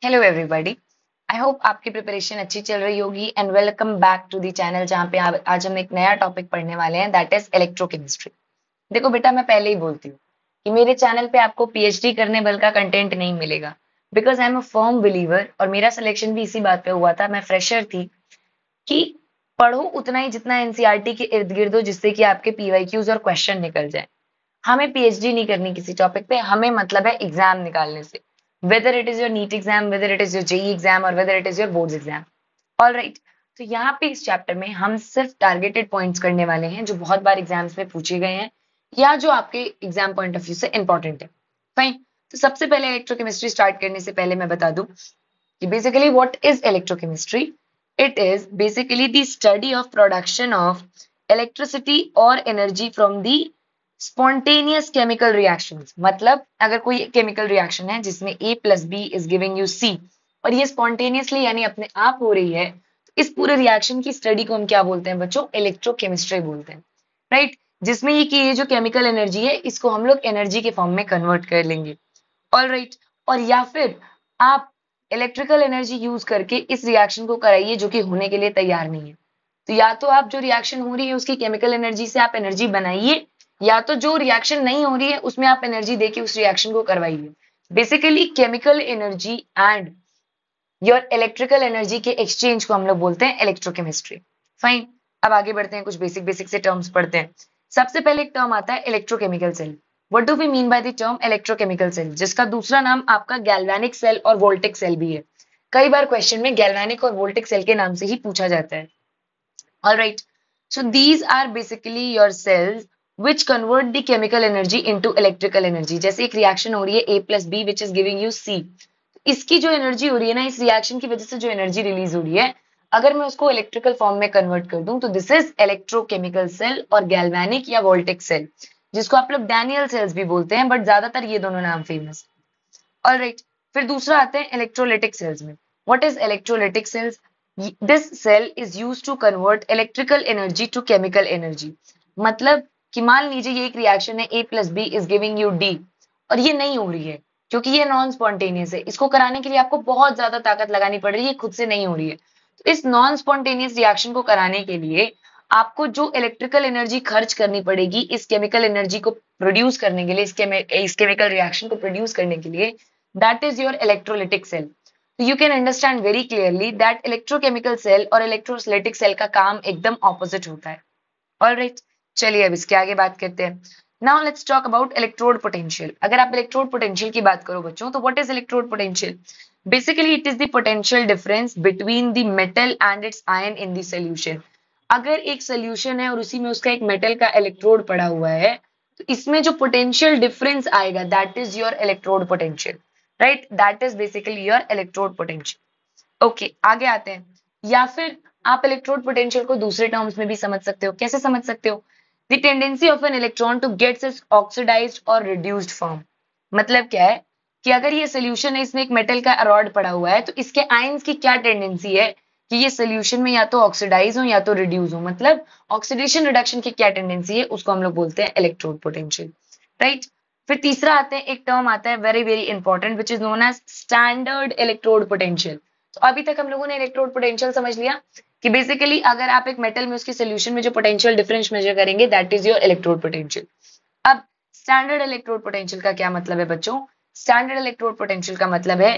Hello everybody. I hope आपकी preparation अच्छी चल रही होगी and welcome back to the channel जहाँ पे आज हम एक नया टॉपिक पढ़ने वाले हैं दैट इज इलेक्ट्रोकेमिस्ट्री। देखो बेटा, मैं पहले ही बोलती हूँ कि मेरे चैनल पे आपको पीएचडी करने बल का कंटेंट नहीं मिलेगा because I am a firm believer और मेरा सिलेक्शन भी इसी बात पे हुआ था। मैं फ्रेशर थी कि पढ़ो उतना ही जितना एनसीईआरटी के इर्द गिर्द हो जिससे कि आपके पीवाईक्यूज और क्वेश्चन निकल जाए। हमें पीएचडी नहीं करनी किसी टॉपिक पे, हमें मतलब है एग्जाम निकालने से, whether it is your NEET exam, whether it is your JEE exam और whether it is your boards exam. All right. तो यहाँ पे इस चैप्टर में हम सिर्फ टारगेटेड पॉइंट्स करने वाले हैं जो बहुत बार एग्जाम्स में पूछे गए हैं या जो आपके एग्जाम पॉइंट ऑफ व्यू से इंपॉर्टेंट है। फाइन। तो सबसे पहले इलेक्ट्रोकेमिस्ट्री स्टार्ट करने से पहले मैं बता दूं कि basically what is electrochemistry. It is basically the study of production of electricity और energy from the spontaneous chemical reactions. मतलब अगर कोई केमिकल रिएक्शन है जिसमें A plus B is giving you C और ये स्पॉन्टेनियसली यानी अपने आप हो रही है, तो इस पूरे रिएक्शन की स्टडी को हम क्या बोलते हैं बच्चों? इलेक्ट्रोकेमिस्ट्री बोलते हैं। राइट। जिसमें ये कि ये जो केमिकल एनर्जी है इसको हम लोग एनर्जी के फॉर्म में कन्वर्ट कर लेंगे। All right. और या फिर आप इलेक्ट्रिकल एनर्जी यूज करके इस रिएक्शन को कराइए जो कि होने के लिए तैयार नहीं है। तो या तो आप जो रिएक्शन हो रही है उसकी केमिकल एनर्जी से आप एनर्जी बनाइए, या तो जो रिएक्शन नहीं हो रही है उसमें आप एनर्जी देके उस रिएक्शन को करवाइए। Basically chemical energy and your electrical energy के एक्सचेंज को हम लोग बोलते हैं इलेक्ट्रोकेमिस्ट्री। फाइन। अब आगे बढ़ते हैं, कुछ बेसिक बेसिक से टर्म्स पढ़ते हैं। सबसे पहले एक टर्म आता है electrochemical cell. What do we mean by the term electrochemical cell, जिसका दूसरा नाम आपका गैल्वेनिक सेल और वोल्टिक सेल भी है। कई बार क्वेश्चन में गैल्वेनिक और वोल्टिक सेल के नाम से ही पूछा जाता है। All right. So these are basically your cells which convert the chemical energy into electrical energy. जैसे एक रिएक्शन हो रही है A plus B which is giving you C. इसकी जो एनर्जी हो रही है ना, इस रिएक्शन की वजह से जो एनर्जी रिलीज हो रही है, अगर मैं उसको इलेक्ट्रिकल फॉर्म में कन्वर्ट कर दूं तो दिस इज इलेक्ट्रोकेमिकल सेल और गैल्वेनिक या वोल्टिक सेल, जिसको आप लोग डैनियल सेल्स भी बोलते हैं, बट ज्यादातर ये दोनों नाम फेमस है। All right. फिर दूसरा आते हैं इलेक्ट्रोलिटिक सेल्स में। What is electrolytic cells? This cell is use to convert electrical energy to chemical energy. मतलब कि मान लीजिए ये एक रिएक्शन है A plus B is giving you D और ये नहीं हो रही है क्योंकि ये नॉन स्पॉन्टेनियस है। इसको कराने के लिए आपको बहुत ज्यादा ताकत लगानी पड़ रही है, खुद से नहीं हो रही है। तो इस नॉन स्पॉन्टेनियस रिएक्शन को कराने के लिए आपको जो इलेक्ट्रिकल एनर्जी खर्च करनी पड़ेगी इस केमिकल एनर्जी को प्रोड्यूस करने के लिए, इस केमिकल रिएक्शन को प्रोड्यूस करने के लिए, that is your electrolytic cell. You can understand very clearly that electrochemical cell और इलेक्ट्रोलाइटिक सेल का काम एकदम ऑपोजिट होता है। All right. चलिए अब इसके आगे बात करते हैं। Now let's talk about electrode potential. अगर आप इलेक्ट्रोड पोटेंशियल की बात करो बच्चों, तो what is electrode potential? Basically it is the potential difference between the metal and its ion in the solution. अगर एक सोल्यूशन है और उसी में उसका एक मेटल का इलेक्ट्रोड पड़ा हुआ है, तो इसमें जो पोटेंशियल डिफरेंस आएगा that is your electrode potential. Right, that is basically your electrode potential. Okay, आगे आते हैं। या फिर आप इलेक्ट्रोड पोटेंशियल को दूसरे टर्म्स में भी समझ सकते हो। कैसे समझ सकते हो? The tendency of an electron to gets its oxidized और रिड्यूस्ड फॉर्म। मतलब क्या है कि अगर ये सोल्यूशन है, इसमें एक मेटल का रॉड पड़ा हुआ है, तो इसके आयंस की क्या टेंडेंसी है कि ये सोल्यूशन में या तो ऑक्सीडाइज हो या तो रिड्यूस हो। मतलब ऑक्सीडेशन रिडक्शन की क्या टेंडेंसी है, उसको हम लोग बोलते हैं इलेक्ट्रोड पोटेंशियल। राइट। फिर तीसरा आते हैं, एक टर्म आता है very very important which is known as standard electrode potential. तो अभी तक हम लोगों ने इलेक्ट्रोड पोटेंशियल समझ लिया कि बेसिकली अगर आप एक मेटल में उसके सोल्यूशन में जो पोटेंशियल डिफरेंस मेजर करेंगे that is your electrode potential. अब स्टैंडर्ड इलेक्ट्रोड पोटेंशियल का क्या मतलब है बच्चों? स्टैंडर्ड इलेक्ट्रोड पोटेंशियल का मतलब है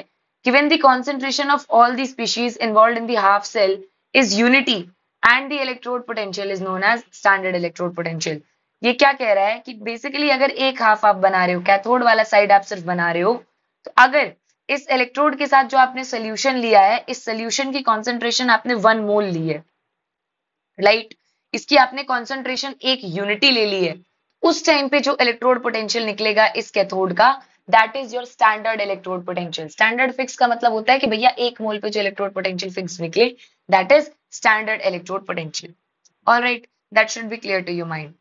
कि when the concentration of all the species involved in the half cell is unity and the electrode potential is known as standard electrode potential। ये क्या कह रहा है कि बेसिकली अगर एक हाफ आप बना रहे हो, कैथोड वाला साइड आप सिर्फ बना रहे हो, तो अगर इस इलेक्ट्रोड के साथ जो आपने सोल्यूशन लिया है, इस सोल्यूशन की कॉन्सेंट्रेशन आपने 1 मोल ली है, राइट, इसकी आपने कॉन्सेंट्रेशन एक यूनिटी ले ली है, उस टाइम पे जो इलेक्ट्रोड पोटेंशियल निकलेगा इस कैथोड का, that is your standard electrode potential. Standard fix का मतलब होता है कि भैया 1 मोल पे जो इलेक्ट्रोड पोटेंशियल फिक्स निकले, that is standard electrode potential. Alright, that should be clear to your mind.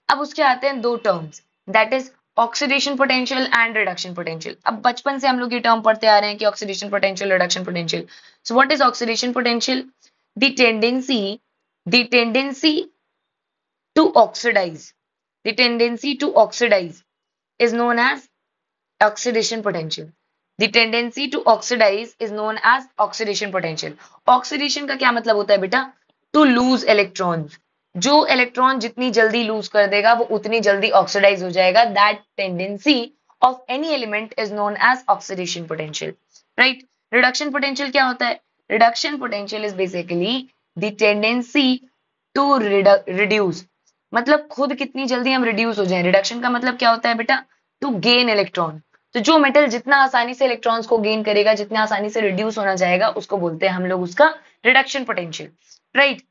अब उसके आते हैं दो terms, that is oxidation potential and reduction potential. अब बचपन से हम लोग ये टर्म पढ़ते आ रहे हैं कि oxidation potential, reduction potential. So what is oxidation potential? The tendency the tendency to oxidize the tendency to oxidize is known as oxidation potential। The tendency to oxidize is known as oxidation potential. Oxidation का क्या मतलब होता है बेटा? To lose electrons. जो electron जितनी जल्दी loose कर देगा वो उतनी जल्दी ऑक्सीडाइज हो जाएगा। That tendency of any element is known as oxidation potential, right. Reduction potential क्या होता है? Reduction potential is basically the tendency to reduce, मतलब खुद कितनी जल्दी हम रिड्यूस हो जाएं। रिडक्शन का मतलब क्या होता है बेटा? To gain electron. तो जो मेटल जितना आसानी से इलेक्ट्रॉन्स को गेन करेगा, जितना आसानी से रिड्यूस होना जाएगा, उसको बोलते हैं हम लोग उसका reduction potential, right.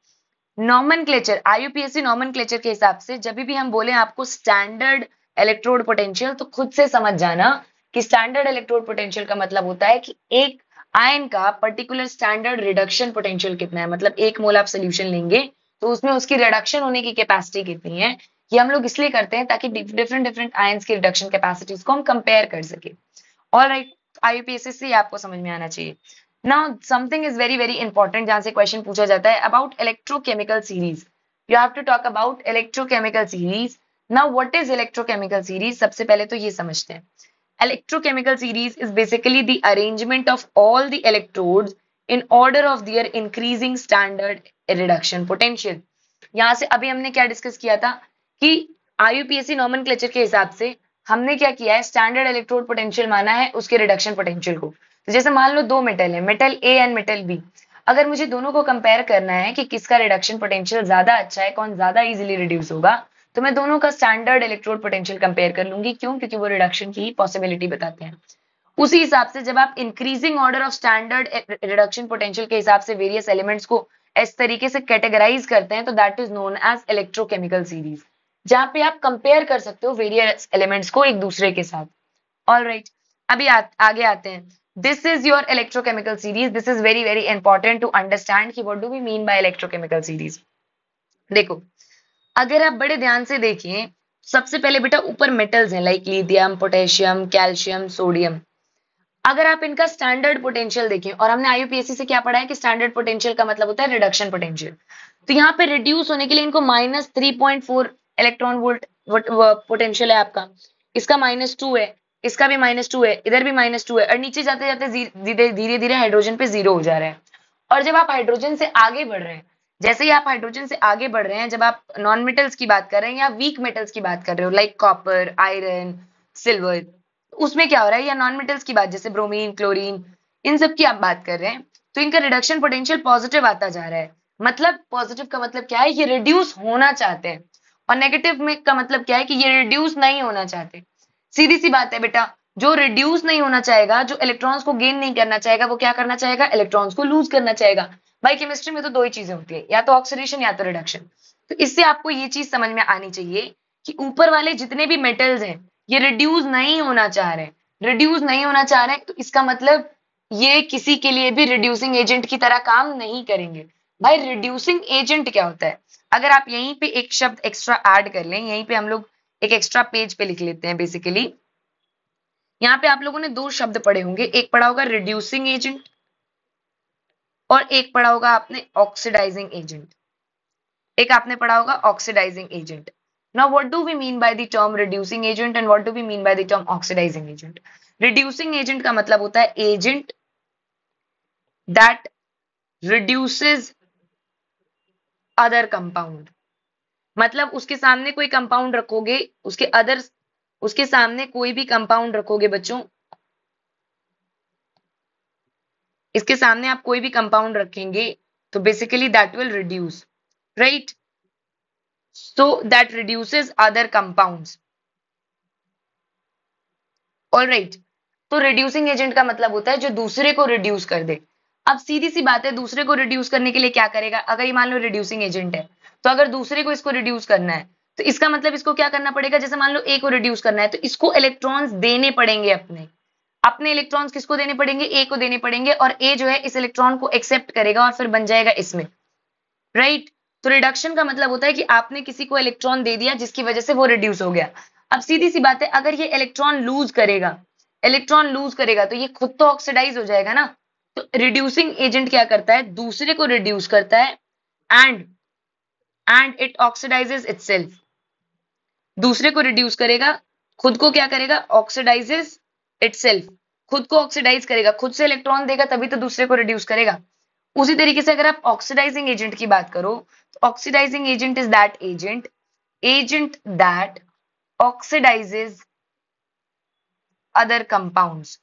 Nomenclature, आईयूपीएससी nomenclature के हिसाब से जब भी हम बोले आपको स्टैंडर्ड इलेक्ट्रोड पोटेंशियल, तो खुद से समझ जाना कि स्टैंडर्ड इलेक्ट्रोड पोटेंशियल का मतलब होता है कि एक आयन का पर्टिकुलर स्टैंडर्ड रिडक्शन पोटेंशियल कितना है। मतलब एक मोल आप सोल्यूशन लेंगे तो उसमें उसकी रिडक्शन होने की कैपेसिटी कितनी है। ये हम लोग इसलिए करते हैं ताकि डिफरेंट डिफरेंट आयंस की रिडक्शन कैपेसिटीज को हम कंपेयर कर सके। ऑलराइट, आईयूपीएससी से आपको समझ में आना चाहिए। Now something is very very important, जहां से क्वेश्चन पूछा जाता है about electrochemical series. You have to talk about electrochemical series. Now what is electrochemical series? सबसे पहले तो ये समझते हैं। Electrochemical series is basically the arrangement of all the electrodes in order of their increasing standard reduction potential। यहां से अभी हमने क्या डिस्कस किया था कि आईयूपीएससी नॉमेनक्लेचर के हिसाब से हमने क्या किया है, स्टैंडर्ड इलेक्ट्रोड पोटेंशियल माना है उसके रिडक्शन पोटेंशियल को। तो जैसे मान लो दो मेटल है, metal A and metal B, अगर मुझे दोनों को कंपेयर करना है कि किसका रिडक्शन पोटेंशियल ज्यादा अच्छा है, कौन ज्यादा इजीली रिड्यूस होगा, तो मैं दोनों का स्टैंडर्ड इलेक्ट्रोड पोटेंशियल कंपेयर कर लूंगी। क्यों? क्योंकि वो रिडक्शन की पॉसिबिलिटी बताते हैं। उसी हिसाब से जब आप increasing order of standard reduction potential के हिसाब से वेरियस एलिमेंट्स को इस तरीके से कैटेगराइज करते हैं, तो that is known as electrochemical series, जहां पे आप कंपेयर कर सकते हो वेरियस एलिमेंट्स को एक दूसरे के साथ। ऑलराइट, अभी आगे आते हैं। This is your electrochemical series. This is very very important to understand कि what do we mean by electrochemical series. देखो, अगर आप बड़े ध्यान से देखिए, सबसे पहले बेटा ऊपर मेटल्स हैं like lithium, potassium, calcium, sodium. अगर आप इनका स्टैंडर्ड पोटेंशियल देखें, और हमने आईयूपीएससी से क्या पढ़ा है कि स्टैंडर्ड पोटेंशियल का मतलब होता है रिडक्शन पोटेंशियल। तो यहाँ पे रिड्यूस होने के लिए इनको -3.4 इलेक्ट्रॉन वोल्ट पोटेंशियल है आपका, इसका -2 है, इसका भी -2 है, इधर भी -2 है, और नीचे जाते जाते धीरे धीरे हाइड्रोजन पे 0 हो जा रहा है। और जब आप हाइड्रोजन से आगे बढ़ रहे हैं, जैसे ही आप हाइड्रोजन से आगे बढ़ रहे हैं, जब आप नॉन मेटल्स की बात कर रहे हैं या वीक मेटल्स की बात कर रहे हो लाइक कॉपर, आयरन, सिल्वर, उसमें क्या हो रहा है, या नॉन मेटल्स की बात जैसे ब्रोमीन, क्लोरीन, इन सब की आप बात कर रहे हैं, तो इनका रिडक्शन पोटेंशियल पॉजिटिव आता जा रहा है। मतलब पॉजिटिव का मतलब क्या है, ये रिड्यूस होना चाहते हैं, और नेगेटिव में का मतलब क्या है कि ये रिड्यूस नहीं होना चाहते। सीधी सी बात है बेटा, जो रिड्यूस नहीं होना चाहेगा, जो इलेक्ट्रॉन्स को गेन नहीं करना चाहेगा, वो क्या करना चाहेगा, इलेक्ट्रॉन्स को लूज करना चाहेगा। भाई केमिस्ट्री में तो दो ही चीजें होती है, या तो ऑक्सीडेशन या तो रिडक्शन। तो इससे आपको ये चीज समझ में आनी चाहिए कि ऊपर वाले जितने भी मेटल्स हैं ये रिड्यूस नहीं होना चाह रहे, रिड्यूस नहीं होना चाह रहे, तो इसका मतलब ये किसी के लिए भी रिड्यूसिंग एजेंट की तरह काम नहीं करेंगे। भाई रिड्यूसिंग एजेंट क्या होता है? अगर आप यहीं पे एक शब्द एक्स्ट्रा ऐड कर लें, यहीं पे हम लोग एक एक्स्ट्रा पेज पे लिख लेते हैं। बेसिकली यहाँ पे आप लोगों ने दो शब्द पढ़े होंगे, एक पढ़ा होगा रिड्यूसिंग एजेंट और एक पढ़ा होगा आपने ऑक्सीडाइजिंग एजेंट। एक आपने पढ़ा होगा oxidizing agent. Now what do we mean by the term reducing agent and what do we mean by the term oxidizing agent? Reducing agent का मतलब होता है agent that reduces other compound. मतलब उसके सामने कोई कंपाउंड रखोगे, उसके सामने कोई भी कंपाउंड रखोगे बच्चों, इसके सामने आप कोई भी कंपाउंड रखेंगे तो basically that will reduce, right? So that reduces other compounds. Alright, तो रिड्यूसिंग एजेंट का मतलब होता है जो दूसरे को रिड्यूस कर दे। अब सीधी सी बात है, दूसरे को रिड्यूस करने के लिए क्या करेगा? अगर ये मान लो रिड्यूसिंग एजेंट है, तो अगर दूसरे को इसको रिड्यूस करना है, तो इसका मतलब इसको क्या करना पड़ेगा? जैसे मान लो ए को रिड्यूस करना है, तो इसको इलेक्ट्रॉन्स देने पड़ेंगे, अपने अपने इलेक्ट्रॉन्स किसको देने पड़ेंगे? ए को देने पड़ेंगे, और ए जो है इस इलेक्ट्रॉन को एक्सेप्ट करेगा और फिर बन जाएगा इसमें, राइट? तो रिडक्शन का मतलब होता है कि आपने किसी को इलेक्ट्रॉन दे दिया जिसकी वजह से वो रिड्यूस हो गया। अब सीधी सी बात है, अगर ये इलेक्ट्रॉन लूज करेगा, तो ये खुद तो ऑक्सीडाइज हो जाएगा ना। तो रिड्यूसिंग एजेंट क्या करता है? दूसरे को रिड्यूस करता है एंड इट ऑक्सीडाइजेस इटसेल्फ। दूसरे को रिड्यूस करेगा, खुद को क्या करेगा? Oxidises itself. खुद को ऑक्सीडाइज करेगा, खुद से इलेक्ट्रॉन देगा तभी तो दूसरे को रिड्यूस करेगा। उसी तरीके से अगर आप ऑक्सीडाइजिंग एजेंट की बात करो तो oxidizing agent is that agent that oxidizes other compounds.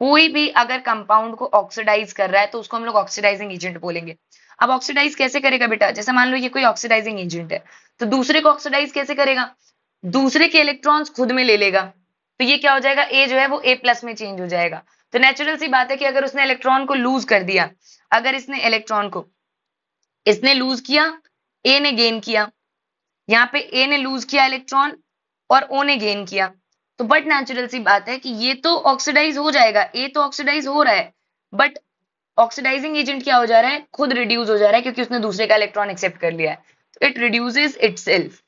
कोई भी अगर कंपाउंड को ऑक्सीडाइज कर रहा है तो उसको हम लोग ऑक्सीडाइजिंग एजेंट बोलेंगे। अब ऑक्सीडाइज कैसे करेगा बेटा, जैसे मान लो ये कोई ऑक्सीडाइजिंग एजेंट है तो दूसरे को ऑक्सीडाइज कैसे करेगा, दूसरे के इलेक्ट्रॉन्स खुद में ले लेगा, तो ये क्या हो जाएगा, ए जो है वो ए प्लस में चेंज हो जाएगा। तो नेचुरल सी बात है कि अगर उसने इलेक्ट्रॉन को लूज कर दिया, अगर इसने इलेक्ट्रॉन को इसने लूज किया, ए ने गेन किया, यहाँ पे ए ने लूज किया इलेक्ट्रॉन और ओ ने गेन किया, तो बट नेचुरल सी बात है कि ये तो ऑक्सीडाइज हो जाएगा, ए तो ऑक्सीडाइज हो रहा है, बट ऑक्सीडाइजिंग एजेंट क्या हो जा रहा है, खुद रिड्यूस हो जा रहा है क्योंकि उसने दूसरे का इलेक्ट्रॉन एक्सेप्ट कर लिया है, तो इट रिड्यूसेस इटसेल्फ।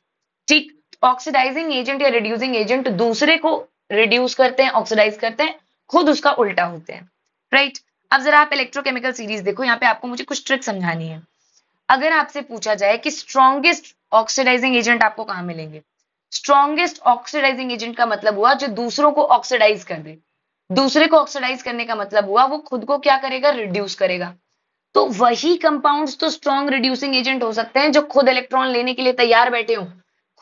ठीक, ऑक्सीडाइजिंग एजेंट या रिड्यूसिंग एजेंट दूसरे को रिड्यूस करते हैं, ऑक्सीडाइज करते हैं, खुद उसका उल्टा होते हैं, राइट। अब जरा आप इलेक्ट्रोकेमिकल सीरीज देखो, यहाँ पे आपको मुझे कुछ ट्रिक समझानी है। अगर आपसे पूछा जाए कि स्ट्रॉन्गेस्ट ऑक्सीडाइजिंग एजेंट आपको कहाँ मिलेंगे, स्ट्रॉन्गेस्ट ऑक्सीडाइजिंग एजेंट का मतलब हुआ जो दूसरों को ऑक्सीडाइज कर दे, दूसरे को ऑक्सीडाइज करने का मतलब हुआ वो खुद को क्या करेगा, रिड्यूस करेगा। तो वही कंपाउंड्स तो स्ट्रॉन्ग रिड्यूसिंग एजेंट हो सकते हैं जो खुद इलेक्ट्रॉन लेने के लिए तैयार बैठे हो,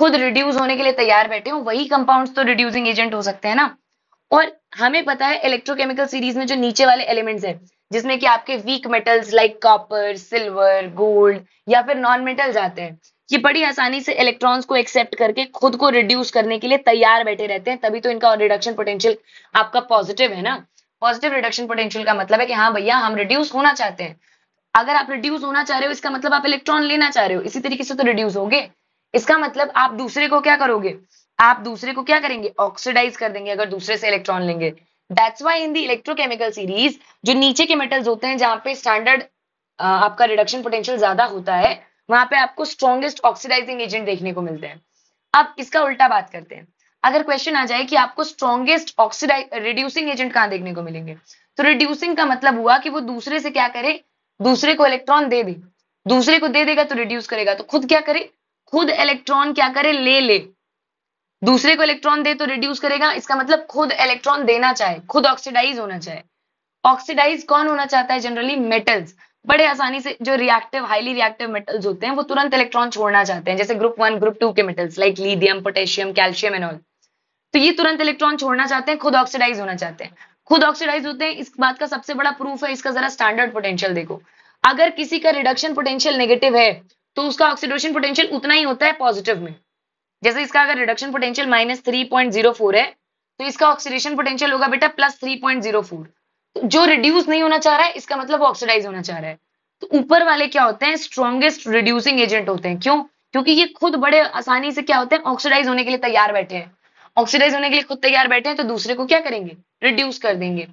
खुद रिड्यूस होने के लिए तैयार बैठे हो, वही कंपाउंड्स तो रिड्यूसिंग एजेंट हो सकते हैं ना। और हमें पता है इलेक्ट्रोकेमिकल सीरीज में जो नीचे वाले एलिमेंट्स हैं जिसमें कि आपके weak metals like copper, silver, gold या फिर नॉन मेटल्स आते हैं, ये बड़ी आसानी से इलेक्ट्रॉन्स को एक्सेप्ट करके खुद को रिड्यूस करने के लिए तैयार बैठे रहते हैं, तभी तो इनका रिडक्शन पोटेंशियल आपका पॉजिटिव है ना। पॉजिटिव रिडक्शन पोटेंशियल का मतलब है कि हाँ भैया हम रिड्यूस होना चाहते हैं। अगर आप रिड्यूस होना चाह रहे हो इसका मतलब आप इलेक्ट्रॉन लेना चाह रहे हो, इसी तरीके से तो रिड्यूस होगे। इसका मतलब आप दूसरे को क्या करोगे, आप दूसरे को क्या करेंगे, ऑक्सीडाइज कर देंगे अगर दूसरे से इलेक्ट्रॉन लेंगे। That's why in the electrochemical series जो नीचे के मेटल्स होते हैं जहां पे स्टैंडर्ड आपका रिडक्शन पोटेंशियल ज्यादा होता है, वहां पे आपको स्ट्रॉन्गेस्ट ऑक्सीडाइजिंग एजेंट देखने को मिलते हैं। अब इसका उल्टा बात करते हैं, अगर क्वेश्चन आ जाए कि आपको स्ट्रॉन्गेस्ट ऑक्सीडाइज रिड्यूसिंग एजेंट कहां देखने को मिलेंगे, तो रिड्यूसिंग का मतलब हुआ कि वो दूसरे से क्या करे, दूसरे को इलेक्ट्रॉन दे दे, दूसरे को दे देगा तो रिड्यूस करेगा, तो खुद क्या करे, खुद इलेक्ट्रॉन क्या करे, ले ले, दूसरे को इलेक्ट्रॉन दे तो रिड्यूस करेगा, इसका मतलब खुद इलेक्ट्रॉन देना चाहे, खुद ऑक्सीडाइज होना चाहे। ऑक्सीडाइज कौन होना चाहता है, जनरली मेटल्स। बड़े आसानी से जो रिएक्टिव हाईली रिएक्टिव मेटल्स होते हैं वो तुरंत इलेक्ट्रॉन छोड़ना चाहते हैं, जैसे ग्रुप 1 ग्रुप 2 के metals like lithium, potassium, calcium and all, तो ये तुरंत इलेक्ट्रॉन छोड़ना चाहते हैं, खुद ऑक्सीडाइज होना चाहते हैं। खुद ऑक्सीडाइज होते हैं, इस बात का सबसे बड़ा प्रूफ है, इसका जरा स्टैंडर्ड पोटेंशियल देखो। अगर किसी का रिडक्शन पोटेंशियल नेगेटिव है तो उसका ऑक्सीडेशन पोटेंशियल उतना ही होता है पॉजिटिव में। जैसे इसका अगर रिडक्शन पोटेंशियल -3.04 है तो इसका ऑक्सीडेशन पोटेंशियल होगा बेटा +3.04। तो जो रिड्यूस नहीं होना चाह रहा है इसका मतलब वो ऑक्सीडाइज होना चाह रहा है। तो ऊपर वाले क्या होते हैं, स्ट्रॉन्गेस्ट रिड्यूसिंग एजेंट होते हैं। क्यों, क्योंकि ये खुद बड़े आसानी से क्या होते हैं, ऑक्सीडाइज होने के लिए तैयार बैठे हैं। ऑक्सीडाइज होने के लिए खुद तैयार बैठे हैं तो दूसरे को क्या करेंगे, रिड्यूस कर देंगे,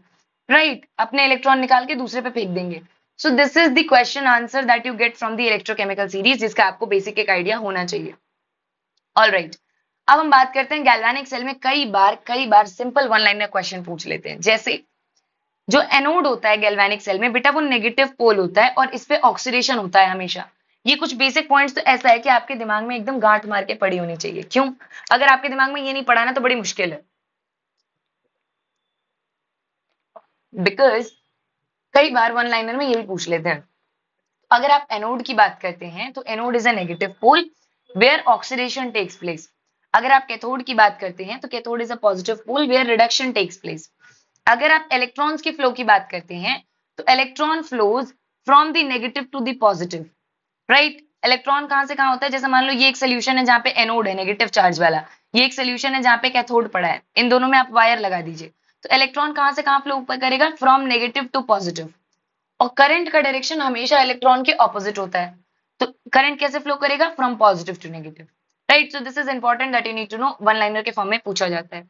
राइट, अपने इलेक्ट्रॉन निकाल के दूसरे पे फेंक देंगे। सो this is the question answer that you get from the electrochemical series, जिसका आपको बेसिक एक आइडिया होना चाहिए। ऑलराइट, अब हम बात करते हैं गैल्वेनिक सेल में कई बार सिंपल वन लाइनर क्वेश्चन पूछ लेते हैं। जैसे जो एनोड होता है गैल्वेनिक सेल में बेटा वो नेगेटिव पोल होता है और इस पे ऑक्सीडेशन होता है हमेशा। ये कुछ बेसिक पॉइंट्स तो ऐसा है कि आपके दिमाग में एकदम गांठ मार के पड़ी होनी चाहिए। क्यों, अगर आपके दिमाग में ये नहीं पड़ा ना तो बड़ी मुश्किल है, बिकॉज कई बार वन लाइनर में यही पूछ लेते हैं। अगर आप एनोड की बात करते हैं तो anode is a negative pole where oxidation takes place. अगर आप कैथोड की बात करते हैं तो cathode is a positive pole where reduction takes place. अगर आप इलेक्ट्रॉन्स की फ्लो की बात करते हैं तो electron flows from the negative to the positive, right. Electron कहां से कहां होता है, जैसे मान लो ये एक सोल्यूशन है जहां पे एनोड है नेगेटिव चार्ज वाला, ये एक सोल्यूशन है जहां पे कैथोड पड़ा है, इन दोनों में आप वायर लगा दीजिए, तो इलेक्ट्रॉन कहां से कहां फ्लो करेगा, फ्रॉम नेगेटिव टू पॉजिटिव। और करंट का डायरेक्शन हमेशा इलेक्ट्रॉन के ऑपोजिट होता है, तो करंट कैसे फ्लो करेगा, from positive to negative, right. So this is important that you need to know, one liner के फॉर्म में पूछा जाता है।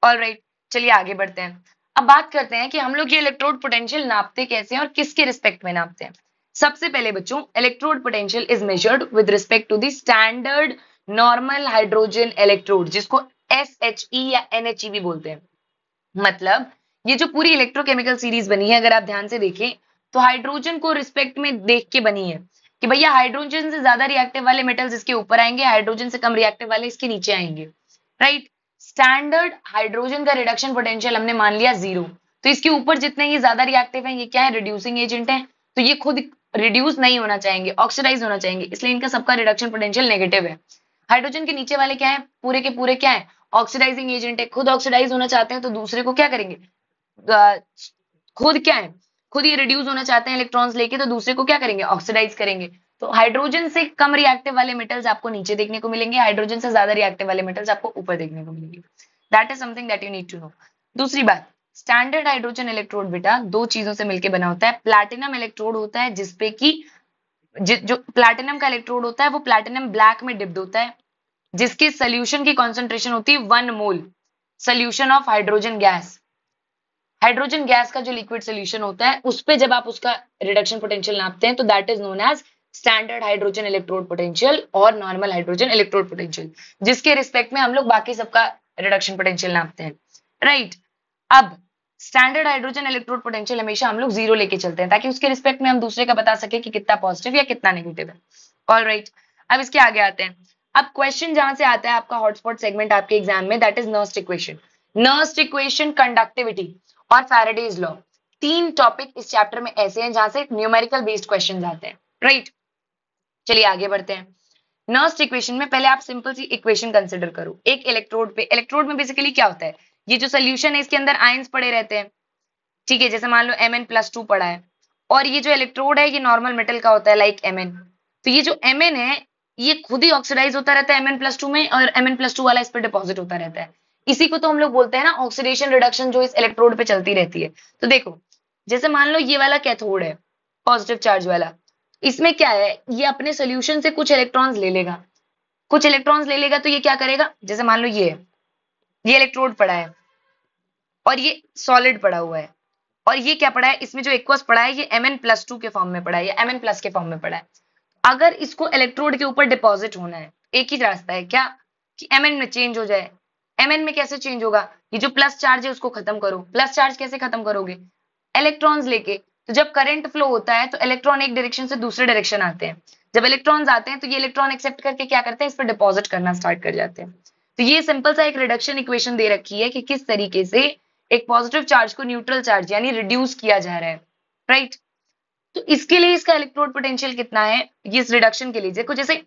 ऑलराइट, चलिए आगे बढ़ते हैं। अब बात करते हैं कि हम लोग ये इलेक्ट्रोड पोटेंशियल नापते कैसे हैं और किसके रिस्पेक्ट में नापते हैं। सबसे पहले बच्चों, electrode potential is measured with respect to the standard normal hydrogen electrode, जिसको SHE या NHE भी बोलते हैं। मतलब ये जो पूरी इलेक्ट्रोकेमिकल सीरीज बनी है अगर आप ध्यान से देखें तो हाइड्रोजन को रिस्पेक्ट में देख के बनी है कि भैया हाइड्रोजन से ज्यादा रिएक्टिव वाले मेटल्स इसके ऊपर आएंगे, हाइड्रोजन से कम रिएक्टिव वाले इसके नीचे आएंगे, राइट। स्टैंडर्ड हाइड्रोजन का रिडक्शन पोटेंशियल हमने मान लिया 0, तो इसके ऊपर जितने ये ज्यादा रिएक्टिव हैं, ये क्या है, रिड्यूसिंग एजेंट है, तो ये खुद रिड्यूस नहीं होना चाहेंगे, ऑक्सीडाइज होना चाहेंगे, इसलिए इनका सबका रिडक्शन पोटेंशियल नेगेटिव है। हाइड्रोजन के नीचे वाले क्या है, पूरे के पूरे क्या है, ऑक्सीडाइजिंग एजेंट है, खुद ऑक्सीडाइज होना चाहते हैं तो दूसरे को क्या करेंगे, खुद क्या है, खुद ये रिड्यूस होना चाहते हैं इलेक्ट्रॉन्स लेके, तो दूसरे को क्या करेंगे, ऑक्सीडाइज करेंगे। तो हाइड्रोजन से कम रिएक्टिव वाले मेटल्स आपको नीचे देखने को मिलेंगे, हाइड्रोजन से ज्यादा रिएक्टिव वाले मेटल्स आपको ऊपर देखने को मिलेंगे। That is something that you need to know. दूसरी बात, स्टैंडर्ड हाइड्रोजन इलेक्ट्रोड बेटा दो चीजों से मिलकर बना होता है। प्लैटिनम इलेक्ट्रोड होता है जिसपे कि जो प्लैटिनम का इलेक्ट्रोड होता है वो प्लैटिनम ब्लैक में डिप्ड होता है, जिसके सोल्यूशन की कॉन्सेंट्रेशन होती है 1 mole solution of hydrogen gas. Hydrogen gas का जो लिक्विड सोल्यूशन होता है उस पे जब आप उसका रिडक्शन पोटेंशियल नापते हैं तो that is known as standard hydrogen electrode potential और नॉर्मल हाइड्रोजन इलेक्ट्रोड पोटेंशियल, जिसके रिस्पेक्ट में हम लोग बाकी सबका रिडक्शन पोटेंशियल नापते हैं, राइट। अब स्टैंडर्ड हाइड्रोजन इलेक्ट्रोड पोटेंशियल हमेशा हम लोग जीरो लेके चलते हैं ताकि उसके रिस्पेक्ट में हम दूसरे का बता सके कि कितना पॉजिटिव या कितना नेगेटिव है। ऑलराइट, अब इसके आगे आते हैं। अब क्वेश्चन जहां से आता है आपका हॉटस्पॉट सेगमेंट आपके एग्जाम में, that is Nernst equation. Nernst equation, conductivity और फैराडेज लॉ, तीन टॉपिक इस चैप्टर में ऐसे हैं जहां से न्यूमेरिकल बेस्ड क्वेश्चन आते हैं, राइट। चलिए आगे बढ़ते हैं। नर्स्ट इक्वेशन में पहले आप सिंपल सी इक्वेशन कंसिडर करो। एक इलेक्ट्रोड पे, इलेक्ट्रोड में बेसिकली क्या होता है, ये जो सोल्यूशन है इसके अंदर आयंस पड़े रहते हैं, ठीक है, जैसे मान लो Mn+2 पड़ा है, और ये जो इलेक्ट्रोड है ये नॉर्मल मेटल का होता है लाइक Mn। तो ये जो Mn है ये खुद ही ऑक्सीडाइज होता रहता है Mn+2 में, और Mn+2 वाला इस पर डिपॉजिट होता रहता है। इसी को तो हम लोग बोलते हैं ना ऑक्सीडेशन रिडक्शन, जो इस इलेक्ट्रोड पे चलती रहती है। तो देखो, जैसे मान लो ये वाला कैथोड है, पॉजिटिव चार्ज वाला, इसमें क्या है, ये अपने सोल्यूशन से कुछ इलेक्ट्रॉन्स ले लेगा, कुछ इलेक्ट्रॉन्स ले लेगा, तो ये क्या करेगा, जैसे मान लो ये इलेक्ट्रोड पड़ा है और ये सॉलिड पड़ा हुआ है, और ये क्या पड़ा है, इसमें जो एक्वस पड़ा है ये Mn+2 के फॉर्म में पड़ा है, या Mn+ के फॉर्म में पड़ा है। अगर इसको इलेक्ट्रोड के ऊपर डिपॉजिट होना है, एक ही रास्ता है क्या, कि Mn में चेंज हो जाए। Mn में कैसे चेंज होगा, ये जो प्लस चार्ज है उसको खत्म करो। प्लस चार्ज कैसे खत्म करोगे, इलेक्ट्रॉन्स लेके। तो जब करंट फ्लो होता है तो इलेक्ट्रॉन एक डायरेक्शन से दूसरे डायरेक्शन आते हैं, जब इलेक्ट्रॉन्स आते हैं तो ये इलेक्ट्रॉन एक्सेप्ट करके क्या करते हैं, इस पर डिपॉजिट करना स्टार्ट कर जाते हैं। तो ये सिंपल सा एक रिडक्शन इक्वेशन दे रखी है कि किस तरीके से एक पॉजिटिव चार्ज को न्यूट्रल चार्ज यानी रिड्यूस किया जा रहा है, राइट। तो इसके लिए इसका इलेक्ट्रोड पोटेंशियल कितना है, ये इस रिडक्शन के लिए देखो, जैसे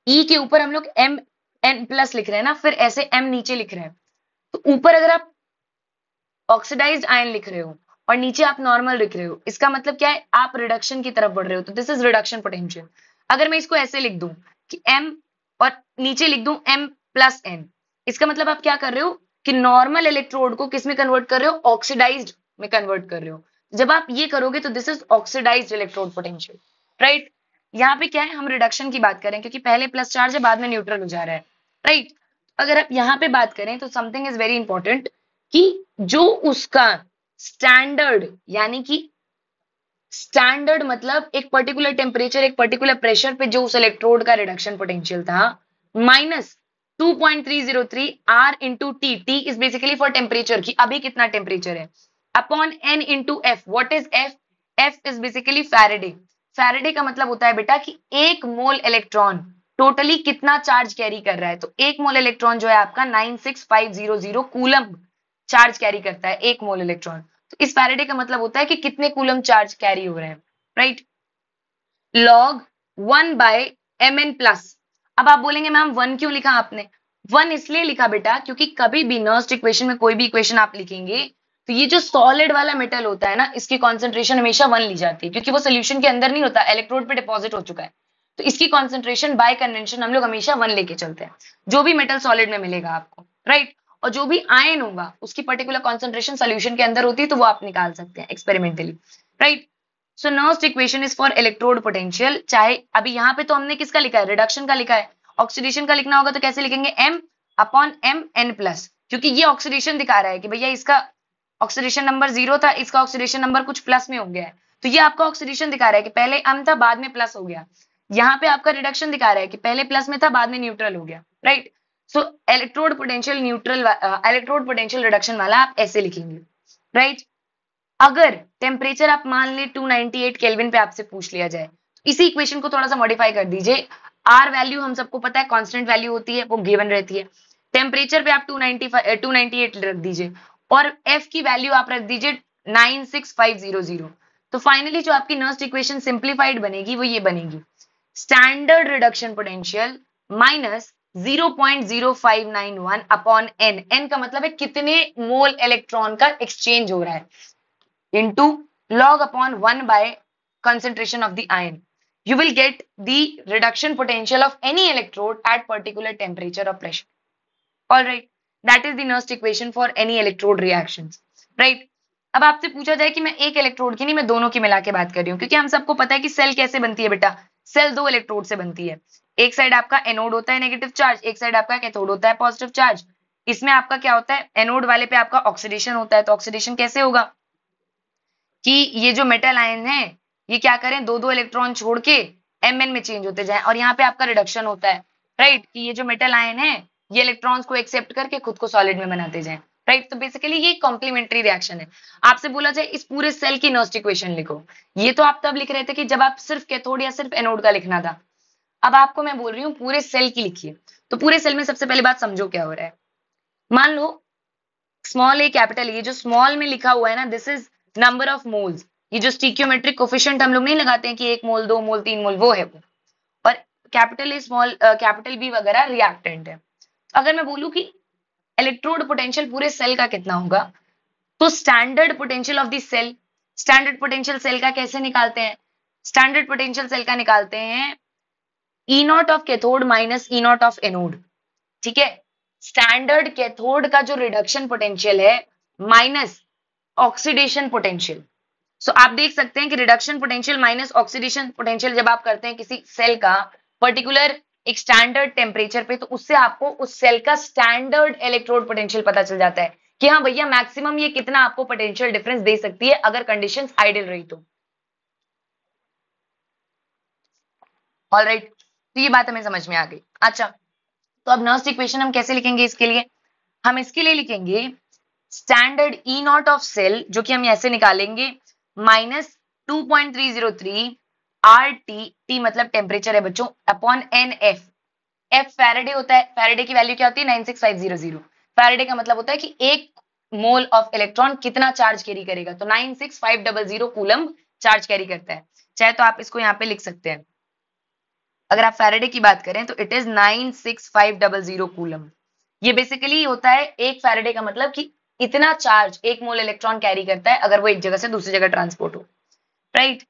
E के ऊपर हम लोग Mn+ लिख रहे हैं ना, फिर ऐसे M नीचे लिख रहे हैं, तो ऊपर अगर आप ऑक्सीडाइज्ड आयन लिख रहे हो और नीचे आप नॉर्मल लिख रहे हो, इसका मतलब क्या है, आप रिडक्शन की तरफ बढ़ रहे हो, तो दिस इज रिडक्शन पोटेंशियल। अगर मैं इसको ऐसे लिख दूं कि M और नीचे लिख दूं M+N, इसका मतलब आप क्या कर रहे हो कि नॉर्मल इलेक्ट्रोड को किस में कन्वर्ट कर रहे हो, ऑक्सीडाइज्ड में कन्वर्ट कर रहे हो। जब आप ये करोगे तो this is oxidized electrode potential, right. यहाँ पे क्या है, हम रिडक्शन की बात करें क्योंकि पहले प्लस चार्ज है बाद में न्यूट्रल हो जा रहा है, राइट। अगर आप यहाँ पे बात करें तो समथिंग इज वेरी इंपॉर्टेंट कि जो उसका स्टैंडर्ड, यानी कि स्टैंडर्ड मतलब एक पर्टिकुलर टेम्परेचर, एक पर्टिकुलर प्रेशर पे जो उस इलेक्ट्रोड का रिडक्शन पोटेंशियल था, -2.303 R into T, T is basically for temperature की अभी कितना टेम्परेचर है, upon N into F। What is F, F is basically Faraday. Faraday का मतलब होता है बेटा कि एक मोल इलेक्ट्रॉन टोटली कितना चार्ज कैरी कर रहा है। तो एक मोल इलेक्ट्रॉन जो है आपका 96500 कूलम चार्ज कैरी करता है, एक मोल इलेक्ट्रॉन। तो इस फैराडे का मतलब होता है कि कितने कूलम चार्ज कैरी हो रहे हैं, राइट। log 1/Mn+। अब आप बोलेंगे मैम 1 क्यों लिखा आपने, 1 इसलिए लिखा बेटा क्योंकि कभी भी नर्स्ट इक्वेशन में कोई भी इक्वेशन आप लिखेंगे तो ये जो सॉलिड वाला मेटल होता है ना, इसकी कॉन्सेंट्रेशन हमेशा 1 ली जाती है क्योंकि वो सोल्यूशन के अंदर नहीं होता, इलेक्ट्रोड पे डिपॉजिट हो चुका है। तो इसकी कॉन्सेंट्रेशन बाय कन्वेंशन हम लोग हमेशा 1 लेके चलते हैं, जो भी मेटल सॉलिड में मिलेगा आपको, राइट। और जो भी आयन होगा उसकी पर्टिकुलर कॉन्सेंट्रेशन सोल्यूशन के अंदर होती है, तो वो आप निकाल सकते हैं experimentally, right. So Nernst equation is for electrode potential. चाहे अभी यहाँ पे तो हमने किसका लिखा है, रिडक्शन का लिखा है, ऑक्सीडेशन का लिखना होगा तो कैसे लिखेंगे, M/Mn+, क्योंकि ये ऑक्सीडेशन दिखा रहा है कि भैया इसका ऑक्सीडेशन नंबर 0 था, इसका ऑक्सीडेशन नंबर कुछ प्लस में हो गया है। तो ये आपका ऑक्सीडेशन दिखा रहा है कि पहले M था बाद में प्लस हो गया। यहाँ पे आपका रिडक्शन दिखा रहा है कि पहले प्लस में था बाद में न्यूट्रल हो गया, right. So electrode potential neutral, electrode potential reduction वाला आप ऐसे लिखेंगे, राइट। अगर टेम्परेचर आप मान ले 298 केल्विन पे आपसे पूछ लिया जाए, तो इसी इक्वेशन को थोड़ा सा मॉडिफाई कर दीजिए। आर वैल्यू हम सबको पता है कांस्टेंट वैल्यू होती है, वो गिवन रहती है। टेम्परेचर पे आप 298 रख दीजिए और एफ की वैल्यू आप रख दीजिए 96500। तो फाइनली जो आपकी नर्स्ट इक्वेशन सिंप्लीफाइड बनेगी वो ये बनेगी, standard reduction potential minus 0.0591 upon n, n का मतलब है कितने मोल इलेक्ट्रॉन का एक्सचेंज हो रहा है, into log upon 1 by concentration of the ion. You will get the reduction potential of any electrode at particular temperature or pressure. All right, that is the Nernst equation for any electrode reactions. Right? अब आपसे पूछा जाए कि मैं एक electrode की नहीं, मैं दोनों की मिला के बात कर रही हूँ, क्योंकि हम सबको पता है कि सेल कैसे बनती है बेटा, सेल दो इलेक्ट्रोड से बनती है, एक साइड आपका एनोड होता है नेगेटिव चार्ज, एक साइड आपका कैथोड होता है पॉजिटिव चार्ज। इसमें आपका क्या होता है, एनोड वाले पे आपका ऑक्सीडेशन होता है, तो ऑक्सीडेशन कैसे होगा कि ये जो मेटल आयन है ये क्या करें, दो दो इलेक्ट्रॉन छोड़ के Mn में चेंज होते जाएं, और यहाँ पे आपका रिडक्शन होता है, राइट, कि ये जो मेटल आयन है ये इलेक्ट्रॉन्स को एक्सेप्ट करके खुद को सॉलिड में बनाते जाएं, राइट। तो बेसिकली ये कॉम्प्लीमेंट्री रिएक्शन है। आपसे बोला जाए इस पूरे सेल की नर्स्ट इक्वेशन लिखो, ये तो आप तब लिख रहे थे कि जब आप सिर्फ कैथोड या सिर्फ एनोड का लिखना था, अब आपको मैं बोल रही हूँ पूरे सेल की लिखिए। तो पूरे सेल में सबसे पहली बात समझो क्या हो रहा है, मान लो स्मॉल ए कैपिटल, ये जो स्मॉल में लिखा हुआ है ना, this is number of moles, ये जो स्टिक्योमेट्रिक कोफिशिएंट हम लोग नहीं लगाते हैं कि 1 मोल 2 मोल 3 मोल, वो है वो, और capital A small capital B वगैरह रिएक्टेंट है। अगर मैं बोलूं कि इलेक्ट्रोड पोटेंशियल पूरे सेल का कितना होगा, तो standard potential of the cell, standard potential cell का कैसे निकालते हैं, स्टैंडर्ड पोटेंशियल सेल का निकालते हैं E naught of cathode minus E naught of anode, ठीक है। स्टैंडर्ड कैथोड का जो रिडक्शन पोटेंशियल है माइनस ऑक्सीडेशन पोटेंशियल। सो आप देख सकते हैं कि reduction potential minus oxidation potential जब आप करते हैं किसी सेल का पर्टिकुलर एक स्टैंडर्ड टेम्परेचर पे, तो उससे आपको उस सेल का स्टैंडर्ड इलेक्ट्रोड पोटेंशियल पता चल जाता है कि हाँ भैया मैक्सिमम ये कितना आपको पोटेंशियल डिफरेंस दे सकती है अगर कंडीशंस आइडियल रही तो। ऑलराइट, तो ये बात हमें समझ में आ गई। अच्छा, तो अब नर्स्ट इक्वेशन हम कैसे लिखेंगे इसके लिए, हम इसके लिए लिखेंगे standard E naught of cell, जो कि हम ऐसे निकालेंगे, माइनस 2.303 आर टी, टी मतलब टेम्परेचर है बच्चों, upon n F, F Faraday होता है, फैराडे की वैल्यू क्या होती है 96500, फैराडे का मतलब होता है कि एक मोल ऑफ इलेक्ट्रॉन कितना चार्ज कैरी करेगा, तो 96500 कूलम चार्ज कैरी करता है। चाहे तो आप इसको यहाँ पे लिख सकते हैं, अगर आप फैराडे की बात करें तो इट इज 96500 कूलम। ये बेसिकली होता है एक फैराडे का मतलब कि इतना चार्ज एक मोल इलेक्ट्रॉन कैरी करता है अगर वो एक जगह से दूसरी जगह ट्रांसपोर्ट हो, राइट।